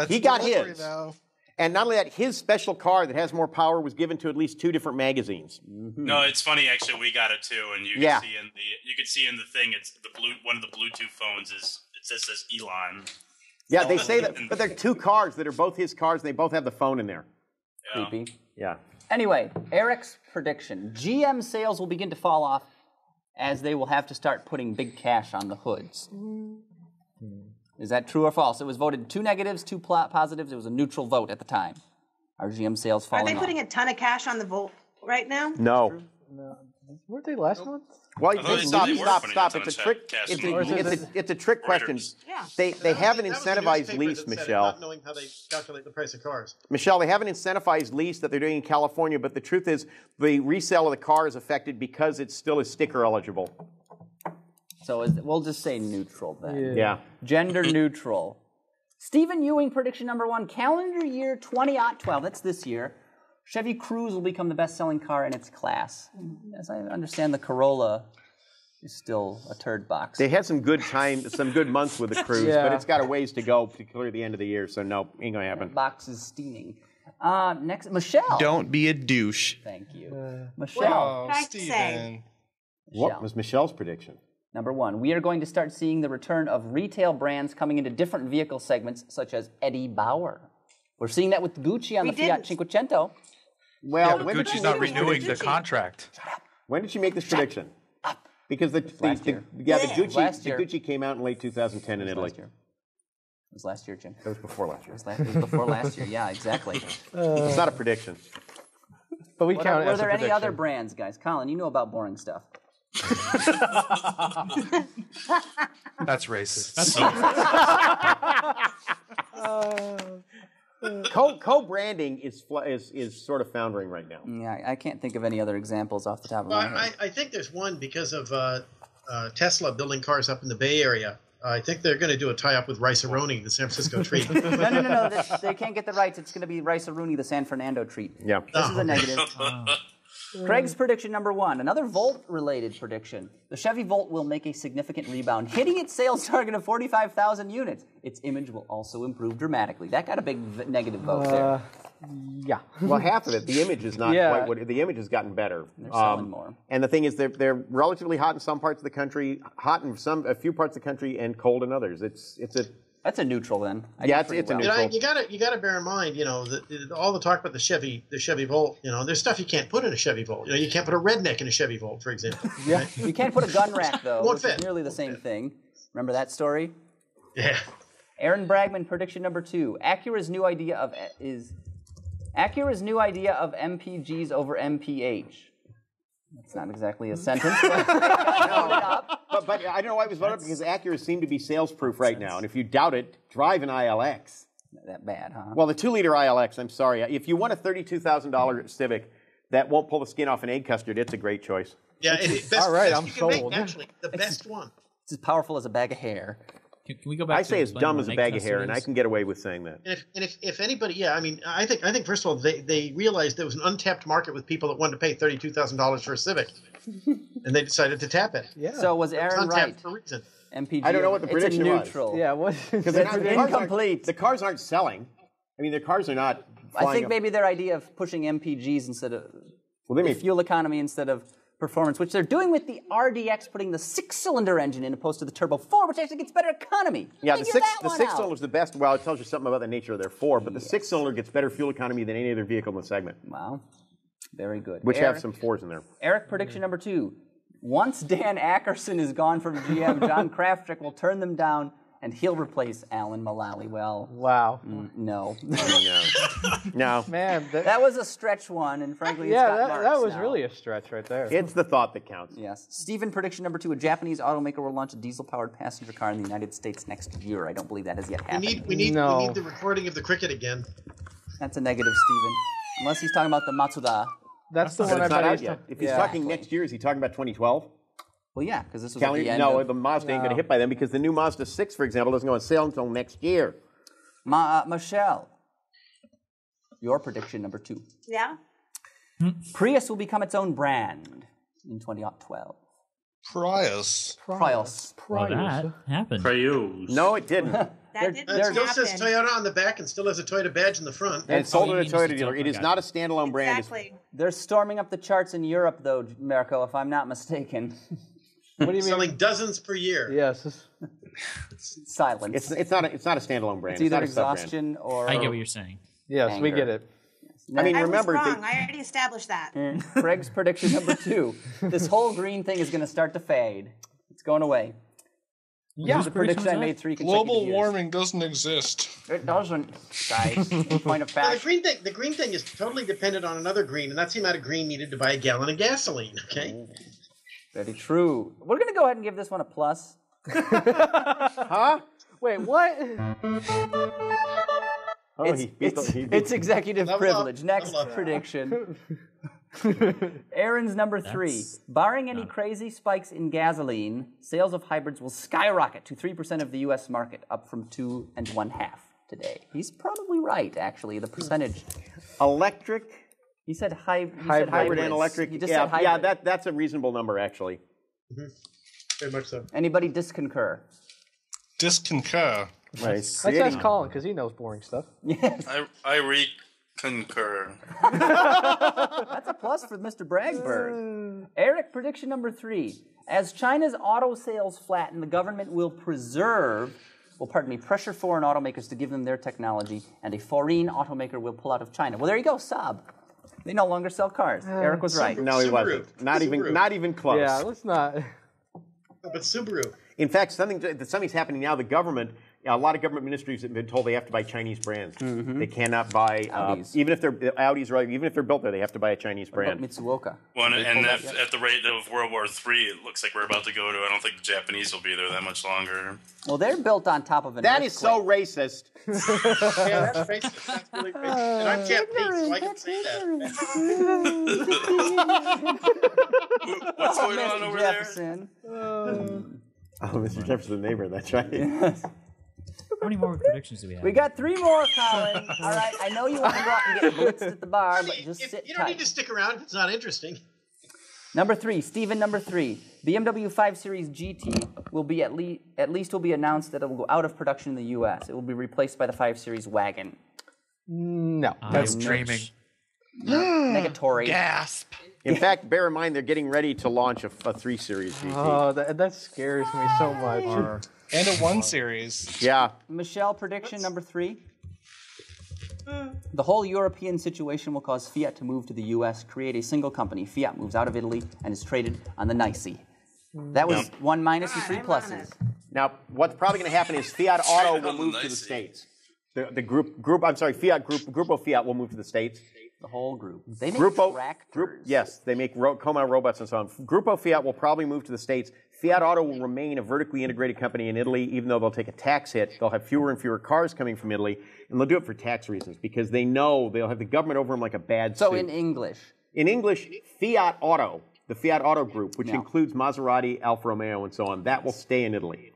He got delivery, his. though. And not only that, his special car that has more power was given to at least 2 different magazines. No, it's funny actually. We got it too, and you can see in the thing. It's the one of the Bluetooth phones is it says Elon. Yeah, they say that, but they're 2 cars that are both his cars, and they both have the phone in there. Creepy. Yeah. Anyway, Eric's prediction. GM sales will begin to fall off as they will have to start putting big cash on the hoods. Is that true or false? It was voted 2 negatives, 2 positives. It was a neutral vote at the time. Are GM sales Are falling they off? putting a ton of cash on the vote right now? No. Weren't they last month? Well, stop. It's a trick. It's a trick question. They have an incentivized lease, Michelle. Not knowing how they calculate the price of cars. Michelle, they have an incentivized lease that they're doing in California, but the truth is the resale of the car is affected because it still is sticker eligible. So we'll just say neutral then. Yeah. Gender neutral. Stephen Ewing, prediction number one. Calendar year 2012, that's this year. Chevy Cruze will become the best-selling car in its class. As I understand, the Corolla is still a turd box. They had some good months with the Cruze, but it's got a ways to go, particularly the end of the year, so no, ain't going to happen. That box is steaming. Next, Michelle. Don't be a douche. Thank you. Michelle. Steven. What was Michelle's prediction? Number one, we are going to start seeing the return of retail brands coming into different vehicle segments, such as Eddie Bauer. We're seeing that with Gucci on the Fiat Cinquecento. Well, yeah, Gucci's not renewing the contract. When did she make this prediction? Because the Gucci came out in late 2010 in Italy. It was last year, Jim. That was before last year. It was before last year. Yeah, exactly. It's not a prediction. But we count it as a prediction. Were there any other brands, guys? Colin, you know about boring stuff. That's racist. Co-branding is sort of foundering right now. Yeah, I can't think of any other examples off the top of my head. I think there's one because of Tesla building cars up in the Bay Area. I think they're going to do a tie-up with Rice-A-Roni, the San Francisco treat. No. They can't get the rights. It's going to be Rice-A-Roni, the San Fernando treat. Yeah. This is a negative. Craig's prediction number one, another Volt-related prediction. The Chevy Volt will make a significant rebound, hitting its sales target of 45,000 units. Its image will also improve dramatically. That got a big negative vote there. Yeah. Well, half of it. The image is not quite what the image has gotten better. They're selling more. And the thing is, they're relatively hot in some parts of the country, hot in a few parts of the country, and cold in others. It's a That's a neutral then. It's a neutral. You gotta bear in mind, that all the talk about the Chevy Volt. There's stuff you can't put in a Chevy Volt. You can't put a redneck in a Chevy Volt, for example. Yeah. You can't put a gun rack though, Won't which fit. is nearly the same thing. Remember that story? Yeah. Aaron Bragman, prediction number 2. Acura's new idea of MPGs over MPH. That's not exactly a sentence. But I don't know why it was voted up, because Acura seem to be sales-proof right now. And if you doubt it, drive an ILX. That bad, huh? Well, the 2-liter ILX, I'm sorry. If you want a $32,000 Civic that won't pull the skin off an egg custard, it's a great choice. Yeah, all right, I'm you can make, sold. actually, the best one. It's as powerful as a bag of hair. Can we go back? I say as dumb as a bag of hair, and I can get away with saying that. And if anybody, I think first of all they realized there was an untapped market with people that wanted to pay $32,000 for a Civic, and they decided to tap it. Yeah. So was Aaron right? For a reason. MPG. I don't know what the prediction it's a was. neutral. Yeah, what? Because incomplete. The cars aren't selling. I mean, the cars are not. I think maybe their idea of pushing MPGs instead of fuel economy instead of performance, which they're doing with the RDX, putting the 6-cylinder engine in opposed to the Turbo 4, which actually gets better economy. Yeah, the 6-cylinder out. is the best. Well, it tells you something about the nature of their 4, but the 6-cylinder gets better fuel economy than any other vehicle in the segment. Wow, very good. Which have some 4s in there. Eric, prediction number 2. Once Dan Ackerson is gone from GM, John Kraftrick will turn them down, and he'll replace Alan Mullally. Well, wow. No. No. Man, that was a stretch one, and frankly, it's got that was now. really a stretch right there. It's the thought that counts. Yes. Stephen, prediction number 2. A Japanese automaker will launch a diesel-powered passenger car in the United States next year. I don't believe that has yet happened. We need the recording of the cricket again. That's a negative, Stephen. Unless he's talking about the Matsuda. That's the one I not bet out he's yet. If he's talking next year, is he talking about 2012? Well, yeah, because this was at the end No, of... the Mazda ain't going to hit by then, because the new Mazda 6, for example, doesn't go on sale until next year. Michelle, your prediction number 2. Yeah? Prius will become its own brand in 2012. Prius. Well, that happened. Prius. No, it didn't. It still says Toyota on the back and still has a Toyota badge in the front. And it's sold at a Toyota dealer. It is not a standalone brand. Exactly. They're storming up the charts in Europe, though, Marco, if I'm not mistaken. What do you mean? Selling dozens per year. Yes. Silence. It's not a standalone brand. It's either not a sub-brand. exhaustion or... I get what you're saying. Yes, anger. we get it. I mean, I remember... was wrong. I already established that. Craig's prediction number 2. This whole green thing is going to start to fade. It's going away. Yeah. The prediction I made 3 consecutive Global years. warming doesn't exist. It doesn't, guys. Point of fact. The green thing is totally dependent on another green, and that's the amount of green needed to buy a gallon of gasoline, okay? Very true. We're going to go ahead and give this one a plus. Huh? Wait, what? It's executive privilege. Next prediction. Aaron's number 3. Barring any crazy spikes in gasoline, sales of hybrids will skyrocket to 3% of the U.S. market, up from 2 1/2 today. He's probably right, actually. The percentage. Electric? He said hybrid and electric. He just said hybrid. Yeah, that's a reasonable number, actually. Mm-hmm. Very much so. Anybody disconcur? Disconcur. Right. Let's ask Colin, because he knows boring stuff. Yes. I concur. That's a plus for Mr. Bragberg. Eric, prediction number 3. As China's auto sales flatten, the government will pressure foreign automakers to give them their technology, and a foreign automaker will pull out of China. Well, there you go, Saab. They no longer sell cars. Eric was right. No, he wasn't. Not even close. Yeah, let's not. But Subaru. In fact, something's happening now. The government, a lot of government ministries have been told they have to buy Chinese brands. Mm-hmm. They cannot buy even if they're Audis, right? Even if they're built there, they have to buy a Chinese brand. Mitsuoka. Well, and at the rate of World War III, it looks like we're about to go to. I don't think the Japanese will be there that much longer. Well, they're built on top of an That is so racist. Yeah, that's racist. That's really racist. And I'm Japanese, so I can say that. What's going on over Jefferson. Oh, Mr. Jefferson's neighbor. That's right. Yes. How many more predictions do we have? We got 3 more, Colin. All right, I know you want to go out and get blitzed at the bar, but just sit You don't need tight. to stick around if it's not interesting. Number 3, Stephen. Number 3, BMW 5 Series GT will be at least will be announced that it will go out of production in the U.S. It will be replaced by the 5 Series wagon. No, That's dreaming. Negatory. Gasp. In fact, bear in mind they're getting ready to launch a 3 Series GT. Oh, that scares me so much. And a 1 Series. Yeah. Michelle, prediction number 3. The whole European situation will cause Fiat to move to the U.S., create a single company. Fiat moves out of Italy and is traded on the NYSE. That was 1 minus and 3 pluses. Now, what's probably going to happen is Fiat Auto will move to the States. The Grupo Fiat will move to the States. The whole group. They make tractors. Yes, they make Coma robots and so on. Grupo Fiat will probably move to the States. Fiat Auto will remain a vertically integrated company in Italy, even though they'll take a tax hit. They'll have fewer and fewer cars coming from Italy, and they'll do it for tax reasons because they know they'll have the government over them like a bad suit. So in English? In English, Fiat Auto, the Fiat Auto Group, which includes Maserati, Alfa Romeo, and so on, that will stay in Italy.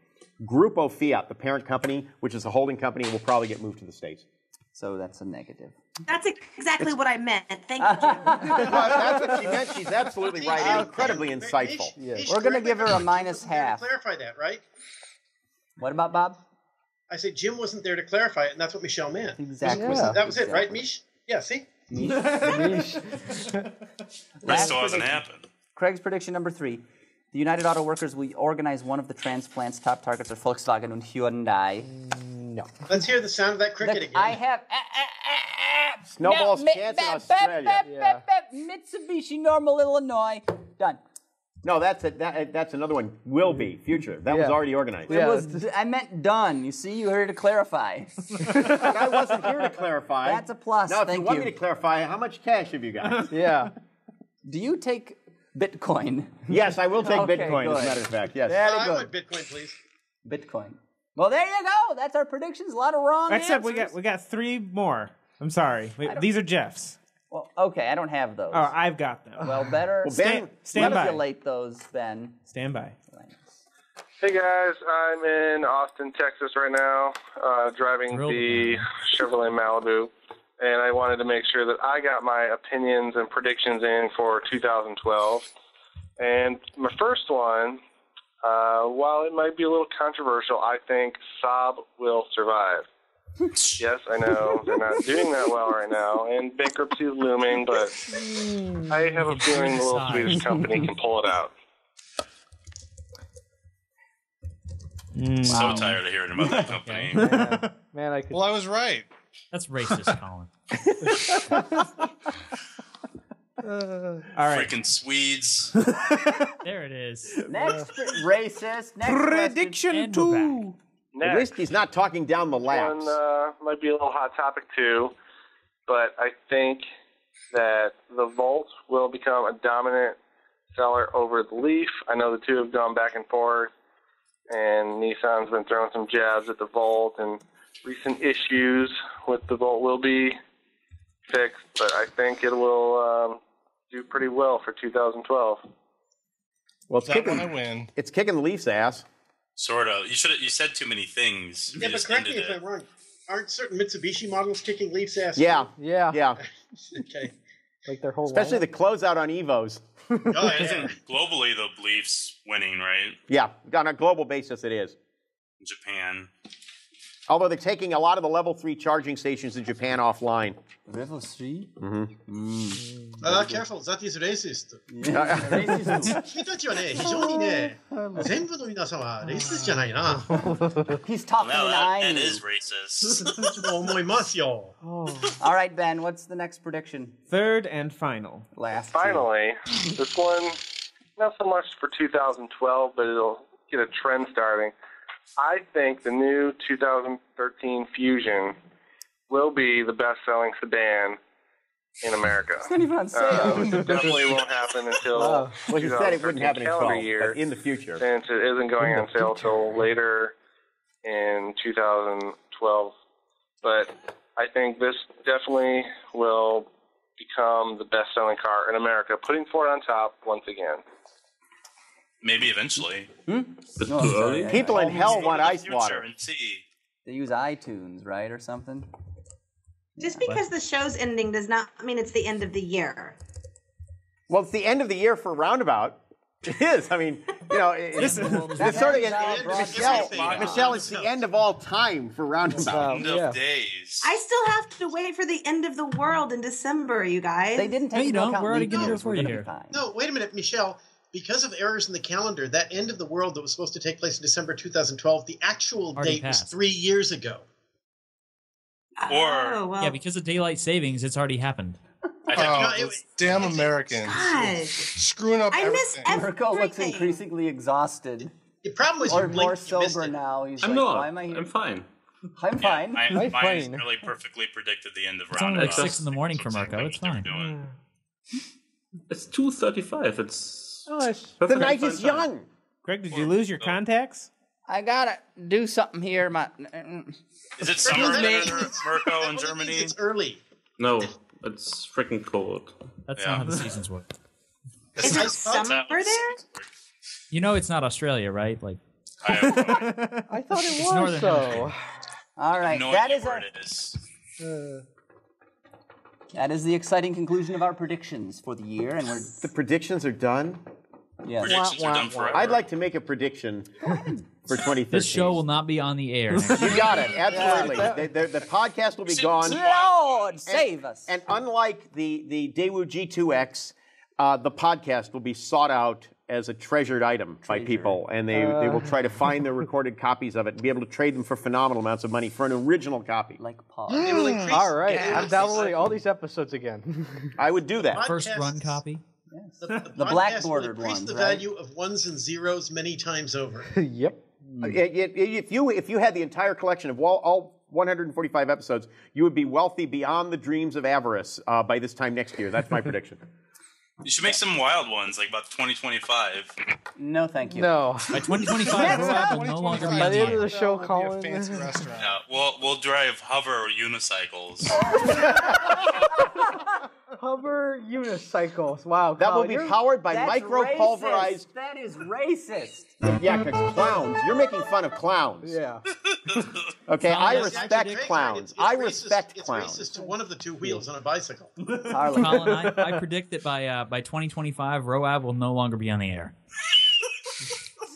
Grupo Fiat, the parent company, which is a holding company, will probably get moved to the States. So that's a negative. That's exactly what I meant. Thank you, Jim. That's what she meant. She's absolutely right. And incredibly insightful. We're going to give her a minus half. Clarify that, right? What about Bob? I said Jim wasn't there to clarify it, and that's what Michelle meant. Exactly. That was it, right, Mish? Yeah, see? Mish. That still hasn't happened. Craig's prediction number 3. The United Auto Workers will organize one of the transplants. Top targets are Volkswagen and Hyundai. No. Let's hear the sound of that cricket again. I have... Snowball's chance in Australia. Mitsubishi, Normal, Illinois. Done. No, that's another one. Will be, future. That was already organized. I meant done. You see, you heard to clarify. But I wasn't here to clarify. That's a plus. Now, if Thank you want me to clarify, how much cash have you got? Yeah. Do you take Bitcoin? Yes, I will take Okay, Bitcoin, good. as a matter of fact. Yes. Very I good. want Bitcoin, please. Bitcoin. Well, there you go. That's our predictions. A lot of wrong Except answers. we got 3 more. I'm sorry. These are Jeff's. Well, okay, I don't have those. Oh, I've got them. Well, better stand by. manipulate those, Ben. Stand by. Hey guys, I'm in Austin, Texas right now, driving the Chevrolet Malibu, and I wanted to make sure that I got my opinions and predictions in for 2012. And my first one, while it might be a little controversial, I think Saab will survive. Yes, I know they're not doing that well right now, and bankruptcy is looming, but I have a feeling the little Swedish company can pull it out. So tired of hearing about that company. Man, I could... Well, I was right. That's racist, Colin. All right. Freaking Swedes. There it is. Next, racist. Next Prediction 2. At least he's not talking down the laps. One might be a little hot topic too, but I think that the Volt will become a dominant seller over the Leaf. I know the two have gone back and forth, and Nissan's been throwing some jabs at the Volt, and recent issues with the Volt will be fixed, but I think it will do pretty well for 2012. Well, win. It's kicking the Leafs' ass. Sort of. You said too many things. Yeah, but correct me if I'm wrong. Aren't certain Mitsubishi models kicking Leafs' ass? Yeah. Okay. Like their whole Especially lineup? the closeout on Evos. Isn't globally the Leafs winning, right? Yeah, on a global basis it is. In Japan. Although they're taking a lot of the level 3 charging stations in Japan offline. Level 3? Careful, that is racist. 君たちはね、非 Oh, 常にね、全部の皆さんはレイシストじゃないな。 He's talking Well, in that Ainu. is racist. 思いますよ。 All right, Ben, what's the next prediction? Third and final. Last. Finally, this one, not so much for 2012, but it'll get a trend starting. I think the new 2013 Fusion will be the best-selling sedan in America. It's not even on sale. It definitely won't happen until Well, he said it wouldn't happen in 2013 calendar 12, year, but in the future. since it isn't going on sale till later in 2012. But I think this definitely will become the best-selling car in America, putting Ford on top once again. Maybe eventually. People in hell want ice water. And see. They use iTunes, right, or something? Just because the show's ending does not mean it's the end of the year. Well, it's the end of the year for Roundabout. It is. I mean, you know, it's sort of Michelle, it's the end of all time for Roundabout. End of days. I still have to wait for the end of the world in December, you guys. They didn't No, you don't. We're already going to do it for you here. No, wait a minute, Michelle. because of errors in the calendar, that end of the world that was supposed to take place in December 2012, the actual Already date was passed. 3 years ago. Yeah, because of daylight savings, it's already happened. Damn Americans. God. Screwing up I miss everything. Mirko looks increasingly exhausted. The problem was or you more blinked, you missed sober it. now. He's I'm like, not. why am I here? I'm fine. I'm fine. Mine really perfectly predicted the end of It's only like Roundabout. 6 in the morning for Mirko. It's fine. It's 2:35. It's The night is young. Greg, did you lose your contacts? I gotta do something here. Is it summer there, Mirko, in Germany? It's early. No, it's freaking cold. That's not how the seasons work. Is it summer there? You know it's not Australia, right? Like I thought it was Northern so. All right, No that idea is where our, it is. that is the exciting conclusion of our predictions for the year, and we're The predictions are done. yes. Predictions are done forever. I'd like to make a prediction for 2013. this show will not be on the air. You got it. Absolutely. The podcast will be gone. Lord, save us. And unlike the Daewoo G2X, the podcast will be sought out as a treasured item by people, and they will try to find the recorded copies of it and be able to trade them for phenomenal amounts of money for an original copy. Like Paul. It will increase All right, gas. I'm downloading all these episodes again. I would do that. First run copy. The black bordered will increase ones, the right? value of ones and zeros many times over. Yep. If you had the entire collection of all 145 episodes, you would be wealthy beyond the dreams of avarice by this time next year. That's my prediction. You should make some wild ones, like about 2025 No, thank you. No. By 2025, Roab will no longer be By on the the end of air. the show, Be a Colin. fancy restaurant. Yeah, we'll drive hover unicycles. Hover unicycles. Wow. That will Colin, be you're- powered by That's micro-pulverized... racist. That is racist. Yeah, because clowns. You're making fun of clowns. Yeah. Okay, I Colin, respect clowns. I respect It's clowns. racist to one of the two wheels on a bicycle. Harley. Colin, I predict that by 2025, Roab will no longer be on the air.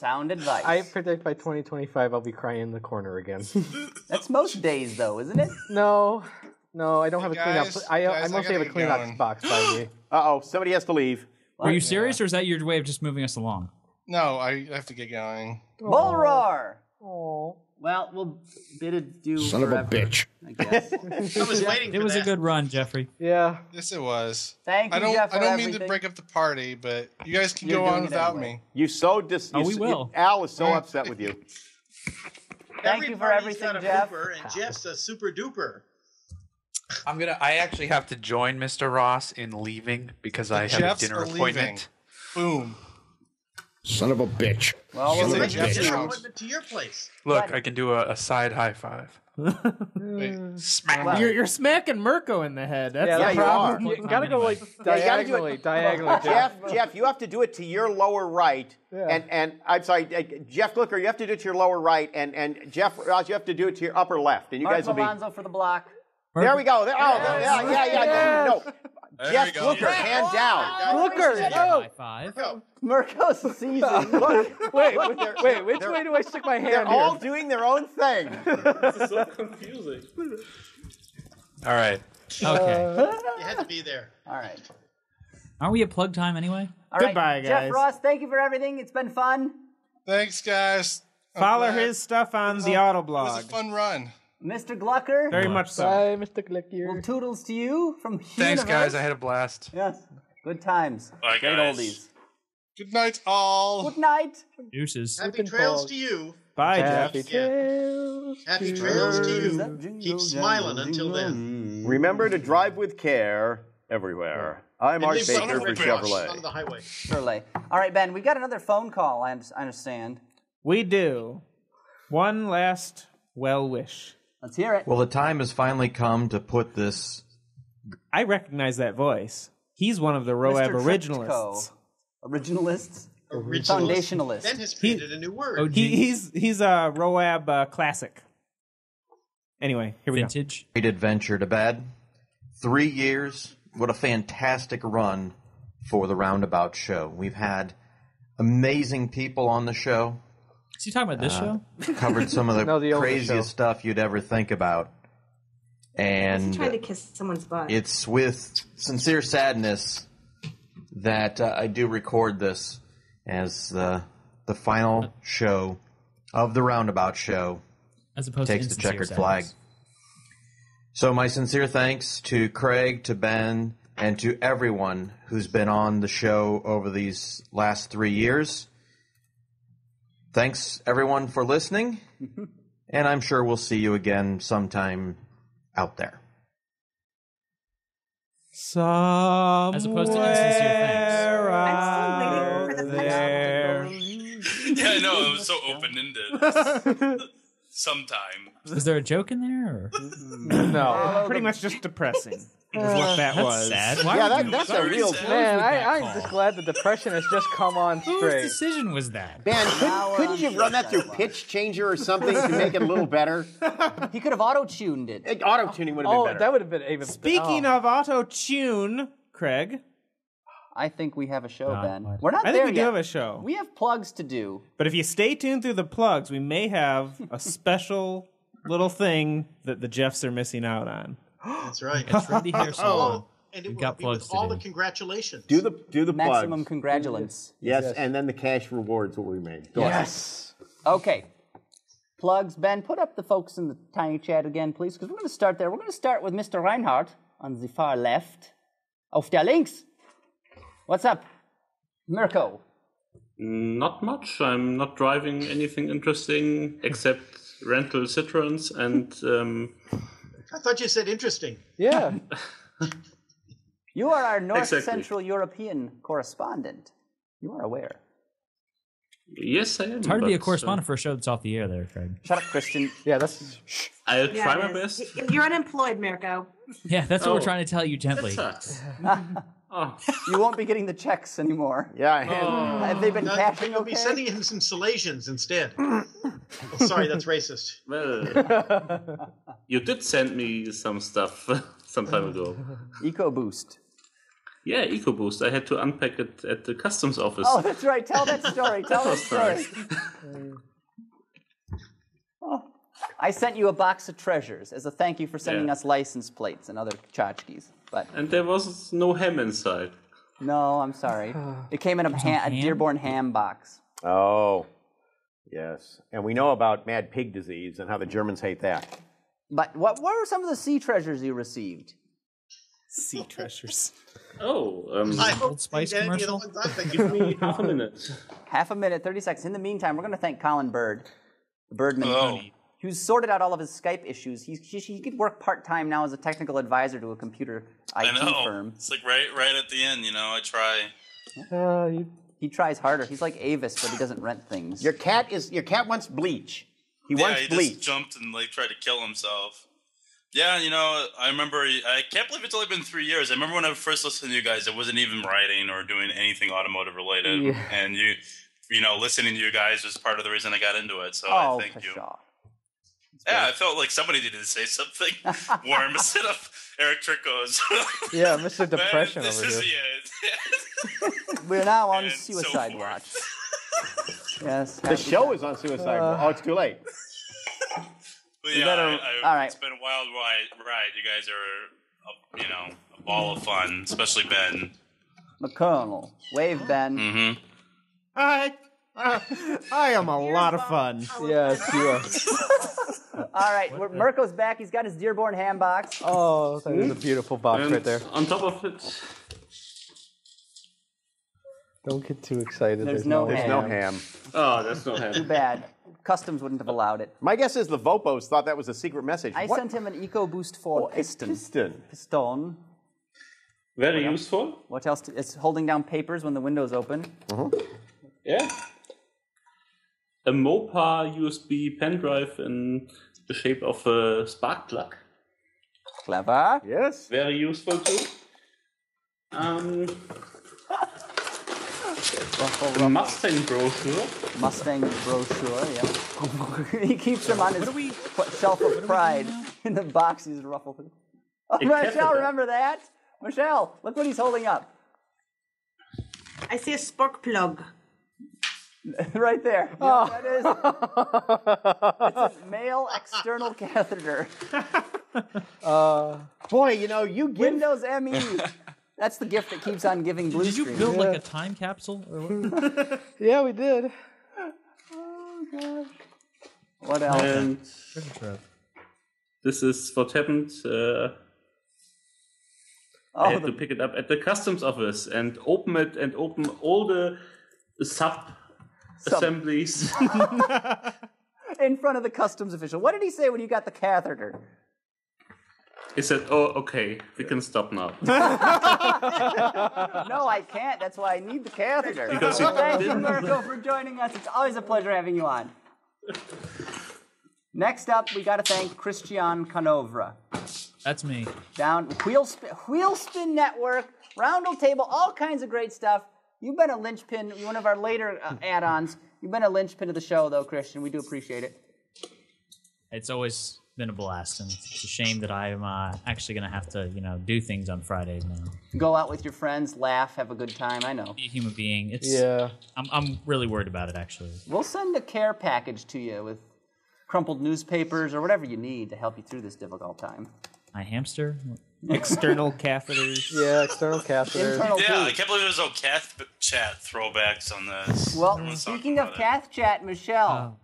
Sound advice. I predict by 2025 I'll be crying in the corner again. That's most days, though, isn't it? No, I don't have a cleanup. Guys, I I mostly have a gotta get cleanup going. box by me. Uh-oh, somebody has to leave. Were you serious, or is that your way of just moving us along? No, I have to get going. Bull roar. Oh. Well, we'll bid adieu Son of a forever, bitch. I guess. I was waiting for It was a that. good run, Jeffrey. Yeah. Yes, it was. Thank you, I don't. Jeff, for I don't mean to everything. break up the party, but you guys can You're go doing on it without anyway. me. You so we will. Al is so upset with you. Thank you for Everybody's everything, got a Jeff. pooper, and Jeff's a super duper. I actually have to join Mr. Ross in leaving because I have Jeffs a dinner are appointment. Boom. Son of a bitch. Well, Son we'll of a Let's get bitch. an appointment to your place. Look, I can do a side high five. Wait, Smack. You're smacking Mirko in the head. That's Yeah, the you problem. are. You gotta go like Yeah, you gotta do it- diagonally. Jeff, you have to do it to your lower right. Yeah. And I'm sorry, Jeff Glicker, you have to do it to your lower right. And Jeff Ross, you have to do it to your upper left. And you Mark guys will be... Alonso for the block. There we go. Yeah. No. There Jeff we go. Glicker, hand down. Glicker, High five. Mirko's season. Wait, which way do I stick my hand They're here? all doing their own thing. This is so confusing. All right. Okay. You had to be there. All right. Aren't we at plug time anyway? All right. Goodbye, Jeff guys. Ross, thank you for everything. It's been fun. thanks, guys. I'm Follow glad. his stuff on the It Autoblog. was a fun run. Mr. Glucker. Very much so. Bye, Mr. Well, Glicker. toodles to you from Thanks, Universe. guys. I had a blast. Yes. Good times. Bye, Great guys. oldies. Good night, all. Good night. Deuces. Happy trails to you. Bye, Happy Jeff. trails. Happy trails to you. Keep smiling until then. Remember to drive with care everywhere. I'm And Art leave Baker son of for a bitch on Chevrolet. the highway. Surely. All right, Ben, we've got another phone call, I understand. We do. One last well wish. Let's hear it. Well, the time has finally come to put this. I recognize that voice. He's one of the Roab Mr. originalists. Originalists? Originalist. Foundationalist. Ben has created a new word. He's a Roab classic. Anyway, here we Vintage. Great adventure to bed. 3 years. What a fantastic run for the Roundabout show. We've had amazing people on the show. Is he talking about this show? Covered some of the, No, the older craziest show. stuff you'd ever think about. And trying to kiss someone's butt. it's with sincere sadness that I do record this. as the final show of the Roundabout show As opposed takes to the insincere checkered sadness. flag. So my sincere thanks to Craig, to Ben, and to everyone who's been on the show over these last 3 years. Thanks, everyone, for listening, and I'm sure we'll see you again sometime out there. As opposed to insincere thanks. I'm still waiting for the there. Yeah, I know. It was so open-ended. Sometime. Is there a joke in there? Or? No, pretty much just depressing. Is what that That's was. sad. Why Yeah, would you that's a start real sad? Man, Who was that I'm call? just glad the depression has just come on Whose straight. decision was that? Man, couldn't you run that through pitch changer or something to make it a little better? He could have auto-tuned it. Auto-tuning would have been better. That would have been even Speaking of auto-tune, Craig. I think we have a show, Ben. what? We're not I there think we yet. do have a show. We have plugs to do. But if you stay tuned through the plugs, we may have a special little thing that the Jeffs are missing out on. That's right. It's ready here, so And it we've will got be plugs with to all do. the congratulations. Do the Maximum plugs. congratulance. Yes, and then the cash rewards will be made. Go ahead. Yes. Okay. Plugs. Ben, put up the folks in the tiny chat again, please, because we're going to start there. We're going to start with Mr. Reinhardt on the far left. Auf der links. What's up? Mirko. Not much. I'm not driving anything interesting except rental Citroens and I thought you said interesting. Yeah. You are our North Exactly. Central European correspondent. You are aware. yes, I am. It's hard to be a but, correspondent for a show that's off the air there, Craig. Shut up, Christian. Yeah, that's... I'll Yeah, try it my is. best. You're unemployed, Mirko. Yeah, that's what we're Oh. trying to tell you gently. That sucks. Oh. You won't be getting the checks anymore. Yeah. Have they been No, cashing you'll okay? be sending him some Salations instead. Oh, sorry, that's racist. Well, you did send me some stuff some time ago. EcoBoost. Yeah, EcoBoost. I had to unpack it at the customs office. Oh, that's right. Tell that story. Tell that was story. Oh, I sent you a box of treasures as a thank you for sending Yeah. us license plates and other tchotchkes. But And there was no ham inside. no, I'm sorry. It came in a Dearborn ham box. Oh, yes. And we know about mad pig disease and how the Germans hate that. But what were some of the sea treasures you received? Sea treasures. Oh, I hope Old Spice these ain't the commercial? ones I'm thinking give of. me half a minute. Half a minute, 30 seconds. In the meantime, we're going to thank Colin Bird, the Birdman, Oh. who's sorted out all of his Skype issues. He could work part-time now as a technical advisor to a computer I IT know. firm. It's like right at the end, I try. He tries harder. He's like Avis, but he doesn't rent things. Your cat wants bleach. He wants he bleach. just jumped and tried to kill himself. Yeah, I remember. I can't believe it's only been 3 years. I remember when I first listened to you guys, I wasn't even writing or doing anything automotive related, Yeah. and listening to you guys was part of the reason I got into it. So Oh, I thank you. pshaw. Yeah, I felt like somebody needed to say something warm instead of Eric Tricko's. Yeah, Mr. Depression this over is here. We're now on And so suicide forth. watch. Yes. The show is on suicide. Oh, it's too late. But You yeah, better- all right. It's been a wild ride. You guys are, a ball of fun, especially Ben. McConnell. Wave, Ben. Mm-hmm. I am a lot of fun. Yes, you are. All right, Mirko's back. He's got his Dearborn ham box. Oh, that is a beautiful box And right there. on top of it, Don't get too excited. There's no There's no ham. oh, that's no Too ham. bad. Customs wouldn't have allowed it. My guess is the Vopos thought that was a secret message. I What? sent him an EcoBoost Ford A piston. piston. Piston. Very useful. What else? It's holding down papers when the window's open. Yeah. A Mopa USB pen drive in the shape of a spark plug. Clever. Yes. Very useful too. A Mustang brochure. Mustang brochure, yeah. He keeps them on his shelf of pride in the box he's ruffled. Oh, A Michelle, catheter. remember that? Michelle, look what he's holding up. I see a spark plug. Right there. You know what that is? It's a male external catheter. Boy, you give Windows ME. That's the gift that keeps on giving. Blue Did you screen. build like a time capsule? Or what? Yeah, we did. Oh god. What else? And this is what happened. I had to pick it up at the customs office and open it and open all the sub-assemblies. In front of the customs official. What did he say when you got the catheter? He said, "Oh, okay, we can stop now." No, I can't. That's why I need the catheter. Because you Thank you, didn't. Mirko, for joining us. It's always a pleasure having you on. Next up, we got to thank Christian Canovra. That's me. Down Wheelspin Network, Roundel Table, all kinds of great stuff. You've been a linchpin, one of our later add-ons. You've been a linchpin of the show, though, Christian. We do appreciate it. It's always been a blast, and it's a shame that I'm actually going to have to, do things on Fridays now. Go out with your friends, laugh, have a good time. I know. Be a human being. Yeah. I'm really worried about it, actually. We'll send a care package to you with crumpled newspapers or whatever you need to help you through this difficult time. My hamster? External catheters. Yeah, external catheters. I can't believe there's no Cath Chat throwbacks on this. Well, speaking of Cath Chat, Michelle,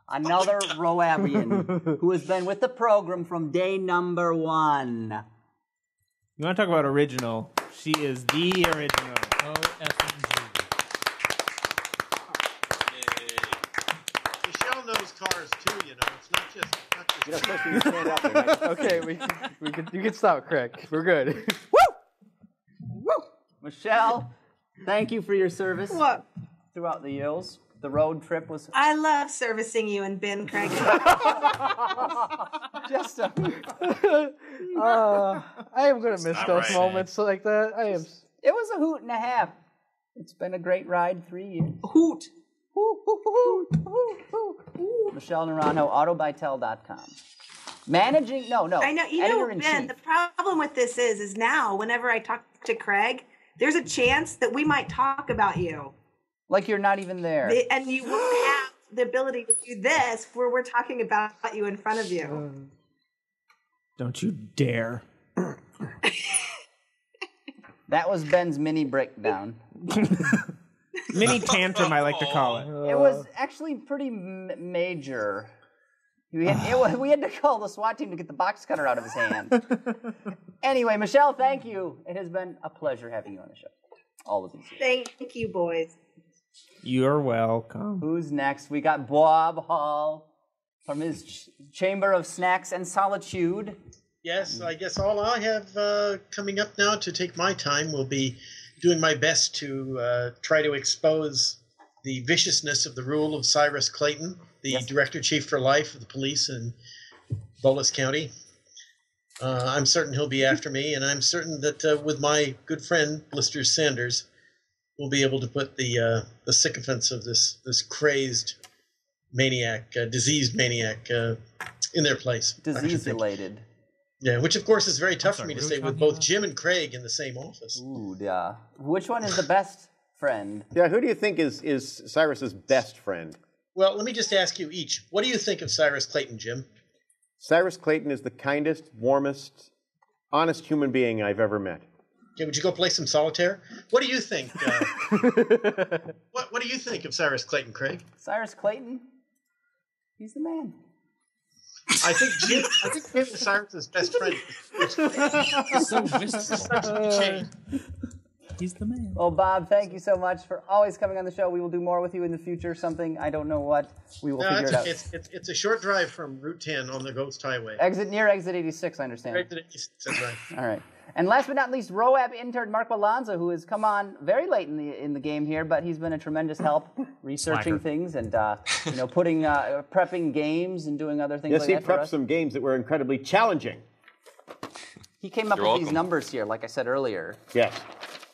another Roabian who has been with the program from day number 1. You want to talk about original? She is the original. Michelle knows cars too, It's not just. Especially when you stand up there, right? Okay, you can stop, Craig. We're good. Michelle, thank you for your service. What? Throughout the years. The road trip was... I love servicing you and Ben, Craig. Just a... I am going to miss those moments like that. It was a hoot and a half. It's been a great ride, 3 years. Hoot. Michelle Naranjo, autobytel.com. Managing... No. I know. Ben, the problem with this is now, whenever I talk to Craig, there's a chance that we might talk about you. Like you're not even there. And you won't have the ability to do this where we're talking about you in front of you. Don't you dare. That was Ben's mini breakdown. Mini tantrum, I like to call it. It was actually pretty major. We had to call the SWAT team to get the box cutter out of his hand. Anyway, Michelle, thank you. It has been a pleasure having you on the show. All of these years. Thank you, boys. You're welcome. Who's next? We got Bob Hall from his Chamber of Snacks and Solitude. Yes, I guess all I have coming up now to take my time will be doing my best to try to expose the viciousness of the rule of Cyrus Clayton, the Director Chief for Life of the police in Bolas County. I'm certain he'll be after me, and I'm certain that with my good friend, Blister Sanders, we'll be able to put the sycophants of this crazed maniac, diseased maniac, in their place. Disease-related. Yeah, which of course is very tough for me to say with both Jim and Craig in the same office. Ooh, yeah. Which one is the best friend? Yeah, who do you think is Cyrus's best friend? Well, let me just ask you each. What do you think of Cyrus Clayton, Jim? Cyrus Clayton is the kindest, warmest, honest human being I've ever met. Okay, would you go play some solitaire? What do you think? What do you think of Cyrus Clayton, Craig? Cyrus Clayton? He's the man. I think Jim is Cyrus's best friend. So wistful. He's the man. Well, Bob, thank you so much for always coming on the show. We will do more with you in the future. Something, I don't know what. We will figure it out. It's a short drive from Route 10 on the Ghost Highway. Near exit 86, I understand. Exit 86, that's right. All right. And last but not least, RoAB intern Mark Balanza, who has come on very late in the game here, but he's been a tremendous help researching things and prepping games and doing other things yes, like that. Yes, he prepped some games that were incredibly challenging. He came up with these numbers here, like I said earlier. Yes.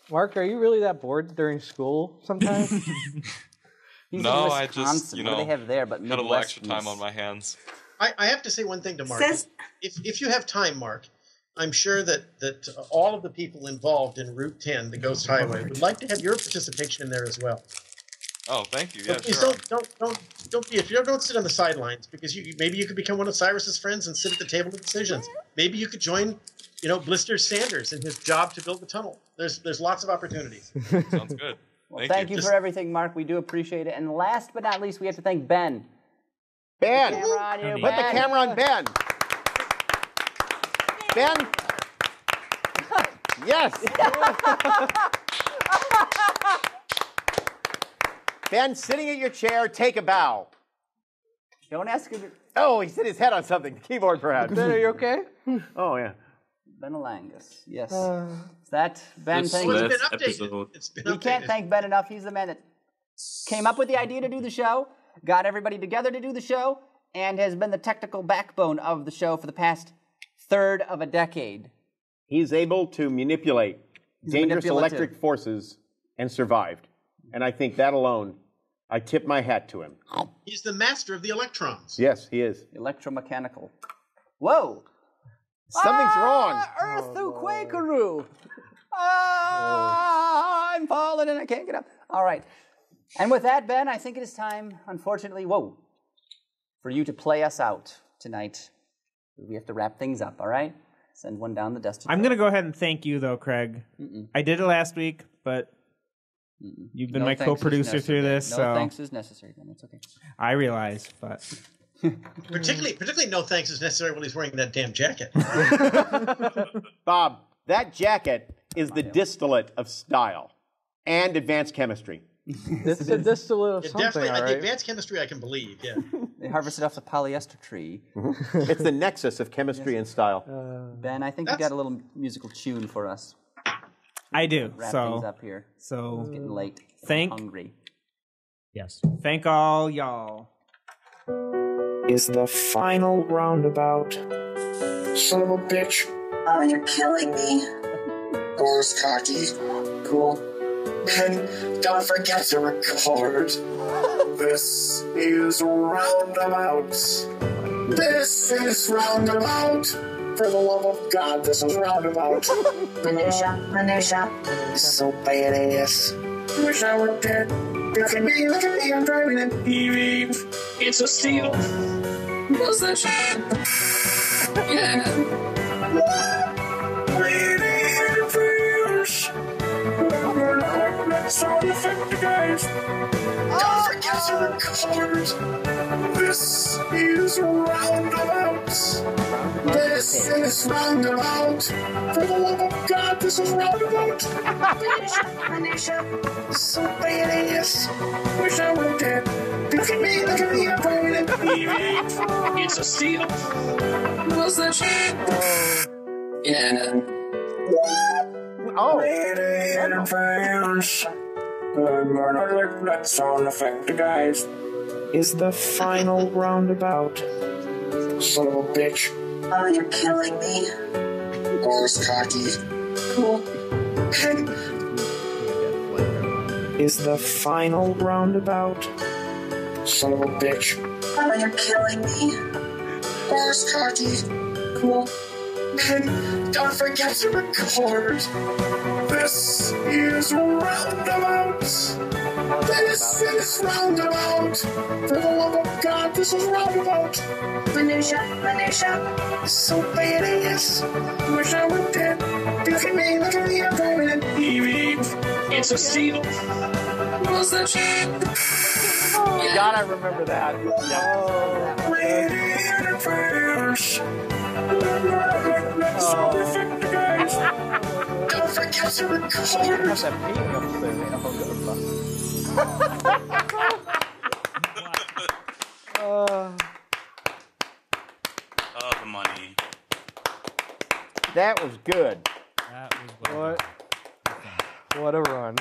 Mark, are you really that bored during school sometimes? No, I just, what do they have there, but got a little extra time on my hands. I have to say one thing to Mark. If you have time, Mark, I'm sure that all of the people involved in Route 10, the Ghost Highway, would like to have your participation in there as well. Oh, thank you. Yeah, but please sure. don't sit on the sidelines, because maybe you could become one of Cyrus's friends and sit at the table of decisions. Maybe you could join Blister Sanders and his job to build the tunnel. There's lots of opportunities. Sounds good. Well, thank you for everything, Mark. We do appreciate it. And last but not least, we have to thank Ben. Ben! Put the camera on you, Put the camera on Ben. Ben? Yes! Ben, sitting at your chair, take a bow. Don't ask him. Oh, he hit his head on something. The keyboard, perhaps. Ben, are you okay? Oh, yeah. Benelangus, yes. Is that Ben? This Thank you. last episode. We can't thank Ben enough. He's the man that came up with the idea to do the show, got everybody together to do the show, and has been the technical backbone of the show for the past third of a decade. He's able to manipulate dangerous manipulative. electric forces and survived. And I think that alone, I tip my hat to him. He's the master of the electrons. Yes, he is. Electromechanical. Whoa! Something's wrong. Earthu Quakeroo! I'm falling and I can't get up. All right. And with that, Ben, I think it is time, unfortunately, for you to play us out tonight. We have to wrap things up, all right? Send one down the dusty. I'm going to go ahead and thank you, though, Craig. I did it last week, but you've been my co-producer through this. No so thanks is necessary, Ben. It's okay. I realize, but... Particularly no thanks is necessary when he's wearing that damn jacket. Bob, that jacket is the distillate of style and advanced chemistry. It's a distillate of something, Definitely, all the right? advanced chemistry I can believe, yeah. They harvested off the polyester tree. It's the nexus of chemistry and style. Ben, I think you got a little musical tune for us. I do. Wrap so things up here. So It's getting late. Thank. I'm hungry. Yes. Thank all y'all. Is the final roundabout. Son of a bitch. Oh, you're killing me. Gore's cocky. Cool. And don't forget to record. This is Roundabout. This is Roundabout. For the love of God, this is Roundabout. Minutia. So badass. Wish I were dead. Look at me, I'm driving an EV. It's a steal. What's that shit? Yeah. Sound effect, guys. Don't forget to record. This is Roundabout. This is Roundabout. For the love of God, this is Roundabout. Minutia. So badass. Wish I were dead. Look at me, I'm driving an EV. It's a steal. What's that shit? Yeah. Oh. Sound effect, guys. Is the final roundabout. Son of a bitch. Oh, you're killing me. Gore's cocky. Cool. Is the final roundabout. Son of a bitch. Oh, you're killing me. Gore's cocky. Cool. And don't forget to record. This is Roundabout. This is Roundabout. For the love of God, this is Roundabout. Minutia. So badass. Wish I were dead. Look at me, I'm driving an EV. It's a steal. What's that shit? God, I remember that. Don't forget to record. Oh, the money. That was good. That was What a run.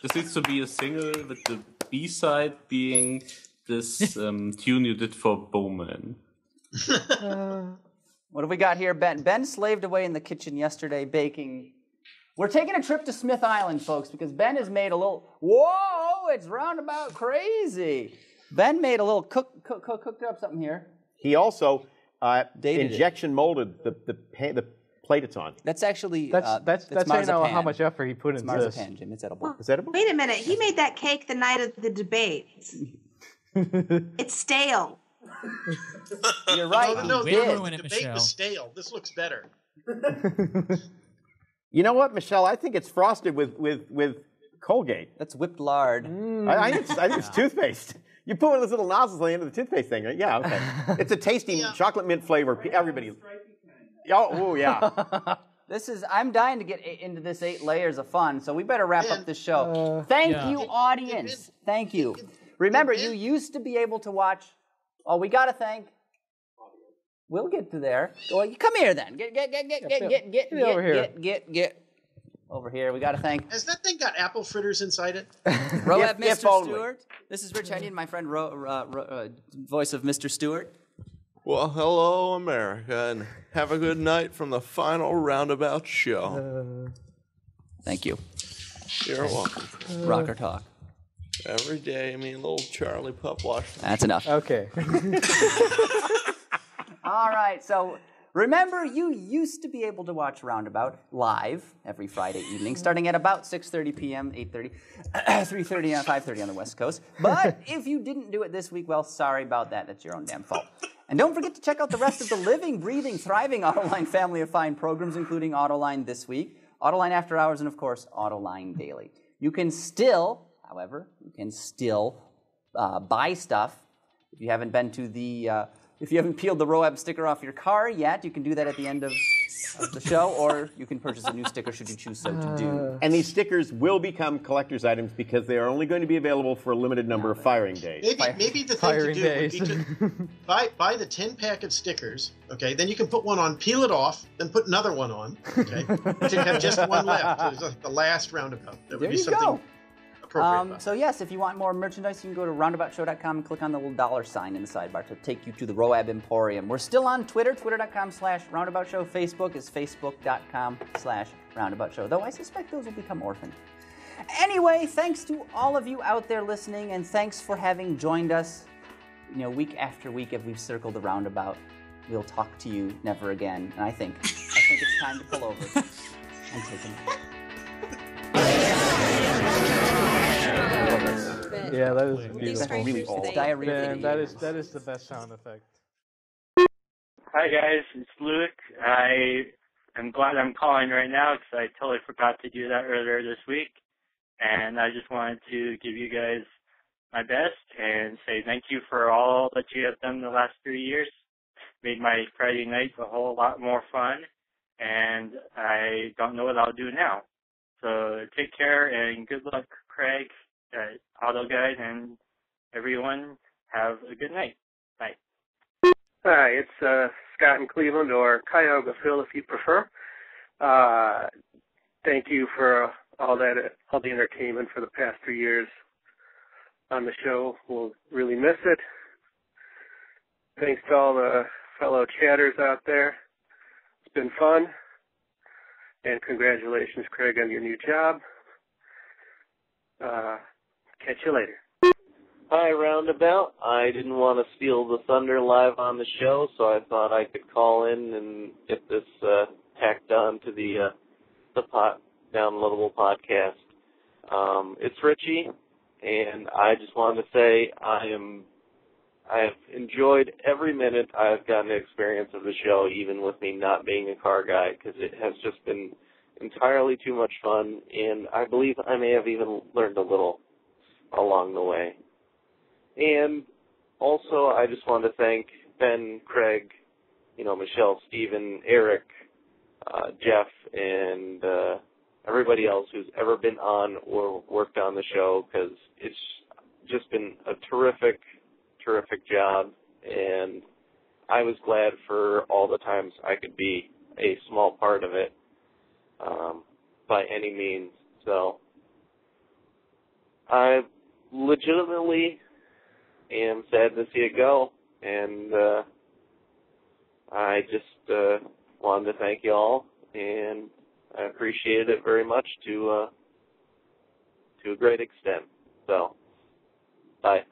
This needs to be a single with the B-side being this tune you did for Bowman. What have we got here, Ben? Ben slaved away in the kitchen yesterday baking. We're taking a trip to Smith Island, folks, because Ben has made a little... Whoa, it's roundabout crazy. Ben made a little cooked up something here. He also Dated injection molded the plate it's on. That's actually... That's saying how much effort he put it's into this. marzipan, Jim. It's edible. Is edible? Wait a minute. He made that cake the night of the debate. It's stale. You're right. No, he the did. debate was stale. This looks better. You know what, Michelle? I think it's frosted with Colgate. That's whipped lard. I think it's toothpaste. You put one of those little nozzles on the end of the toothpaste thing, right? Yeah, okay. It's a tasty chocolate mint flavor. Everybody. Oh, yeah. I'm dying to get into this 8 layers of fun, so we better wrap up this show. Thank you, audience. Thank you. Remember, you used to be able to watch. Oh, we got to thank. We'll get to there. Well, come here then. Get over here. We got to thank. Has that thing got apple fritters inside it? RoundAbout, Mr. Stewart. This is Rich Hennion, my friend, voice of Mr. Stewart. Well, hello, America, and have a good night from the final RoundAbout show. Thank you. You're welcome. Rocker talk. Every day, me and little Charlie Pup watch. That's enough. Okay. All right, so remember, you used to be able to watch RoundAbout live every Friday evening, starting at about 6:30 p.m., 8:30, 3:30, and 5:30 on the West Coast. But if you didn't do it this week, well, sorry about that. That's your own damn fault. And don't forget to check out the rest of the living, breathing, thriving Autoline family of fine programs, including Autoline This Week, Autoline After Hours, and, of course, Autoline Daily. You can still, however, buy stuff. If you haven't been to the... if you haven't peeled the RoundAbout sticker off your car yet, you can do that at the end of the show, or you can purchase a new sticker should you choose so to do. And these stickers will become collector's items because they are only going to be available for a limited number of firing days. Maybe the thing to do would be to buy the 10-pack of stickers, okay? Then you can put one on, peel it off, then put another one on, okay? But you have just one left. So it's like the last RoundAbout. That would be something appropriate. So yes, if you want more merchandise, you can go to roundaboutshow.com and click on the little $sign in the sidebar to take you to the RoundAbout Emporium. We're still on Twitter, twitter.com/roundaboutshow. Facebook is facebook.com/roundaboutshow, though I suspect those will become orphaned. Anyway, thanks to all of you out there listening, and thanks for having joined us, week after week as we've circled the RoundAbout. We'll talk to you never again. And I think it's time to pull over and take a nap. Yeah, that is beautiful. Really old. Man, that is the best sound effect. Hi guys, it's Luke. I am glad I'm calling right now because I totally forgot to do that earlier this week, and I just wanted to give you guys my best and say thank you for all that you have done the last 3 years. Made my Friday nights a whole lot more fun, and I don't know what I'll do now. So take care and good luck, Craig, Auto Guide, and everyone. Have a good night. Bye. Hi, it's Scott in Cleveland, or Cuyahoga Phil if you prefer. Thank you for all the entertainment for the past 3 years on the show. We'll really miss it. Thanks to all the fellow chatters out there. It's been fun. And congratulations, Craig, on your new job. Catch you later. Hi, RoundAbout. I didn't want to steal the thunder live on the show, so I thought I could call in and get this tacked on to the downloadable podcast. It's Richie, and I just wanted to say I have enjoyed every minute I've gotten to experience of the show, even with me not being a car guy, because it has just been entirely too much fun, and I believe I may have even learned a little along the way. And also, I just want to thank Ben, Craig, Michelle, Steven, Eric, Jeff, and everybody else who's ever been on or worked on the show, because it's just been a terrific job, and I was glad for all the times I could be a small part of it by any means. So I legitimately am sad to see it go, and I just wanted to thank you all, and I appreciated it very much to a great extent. So, bye.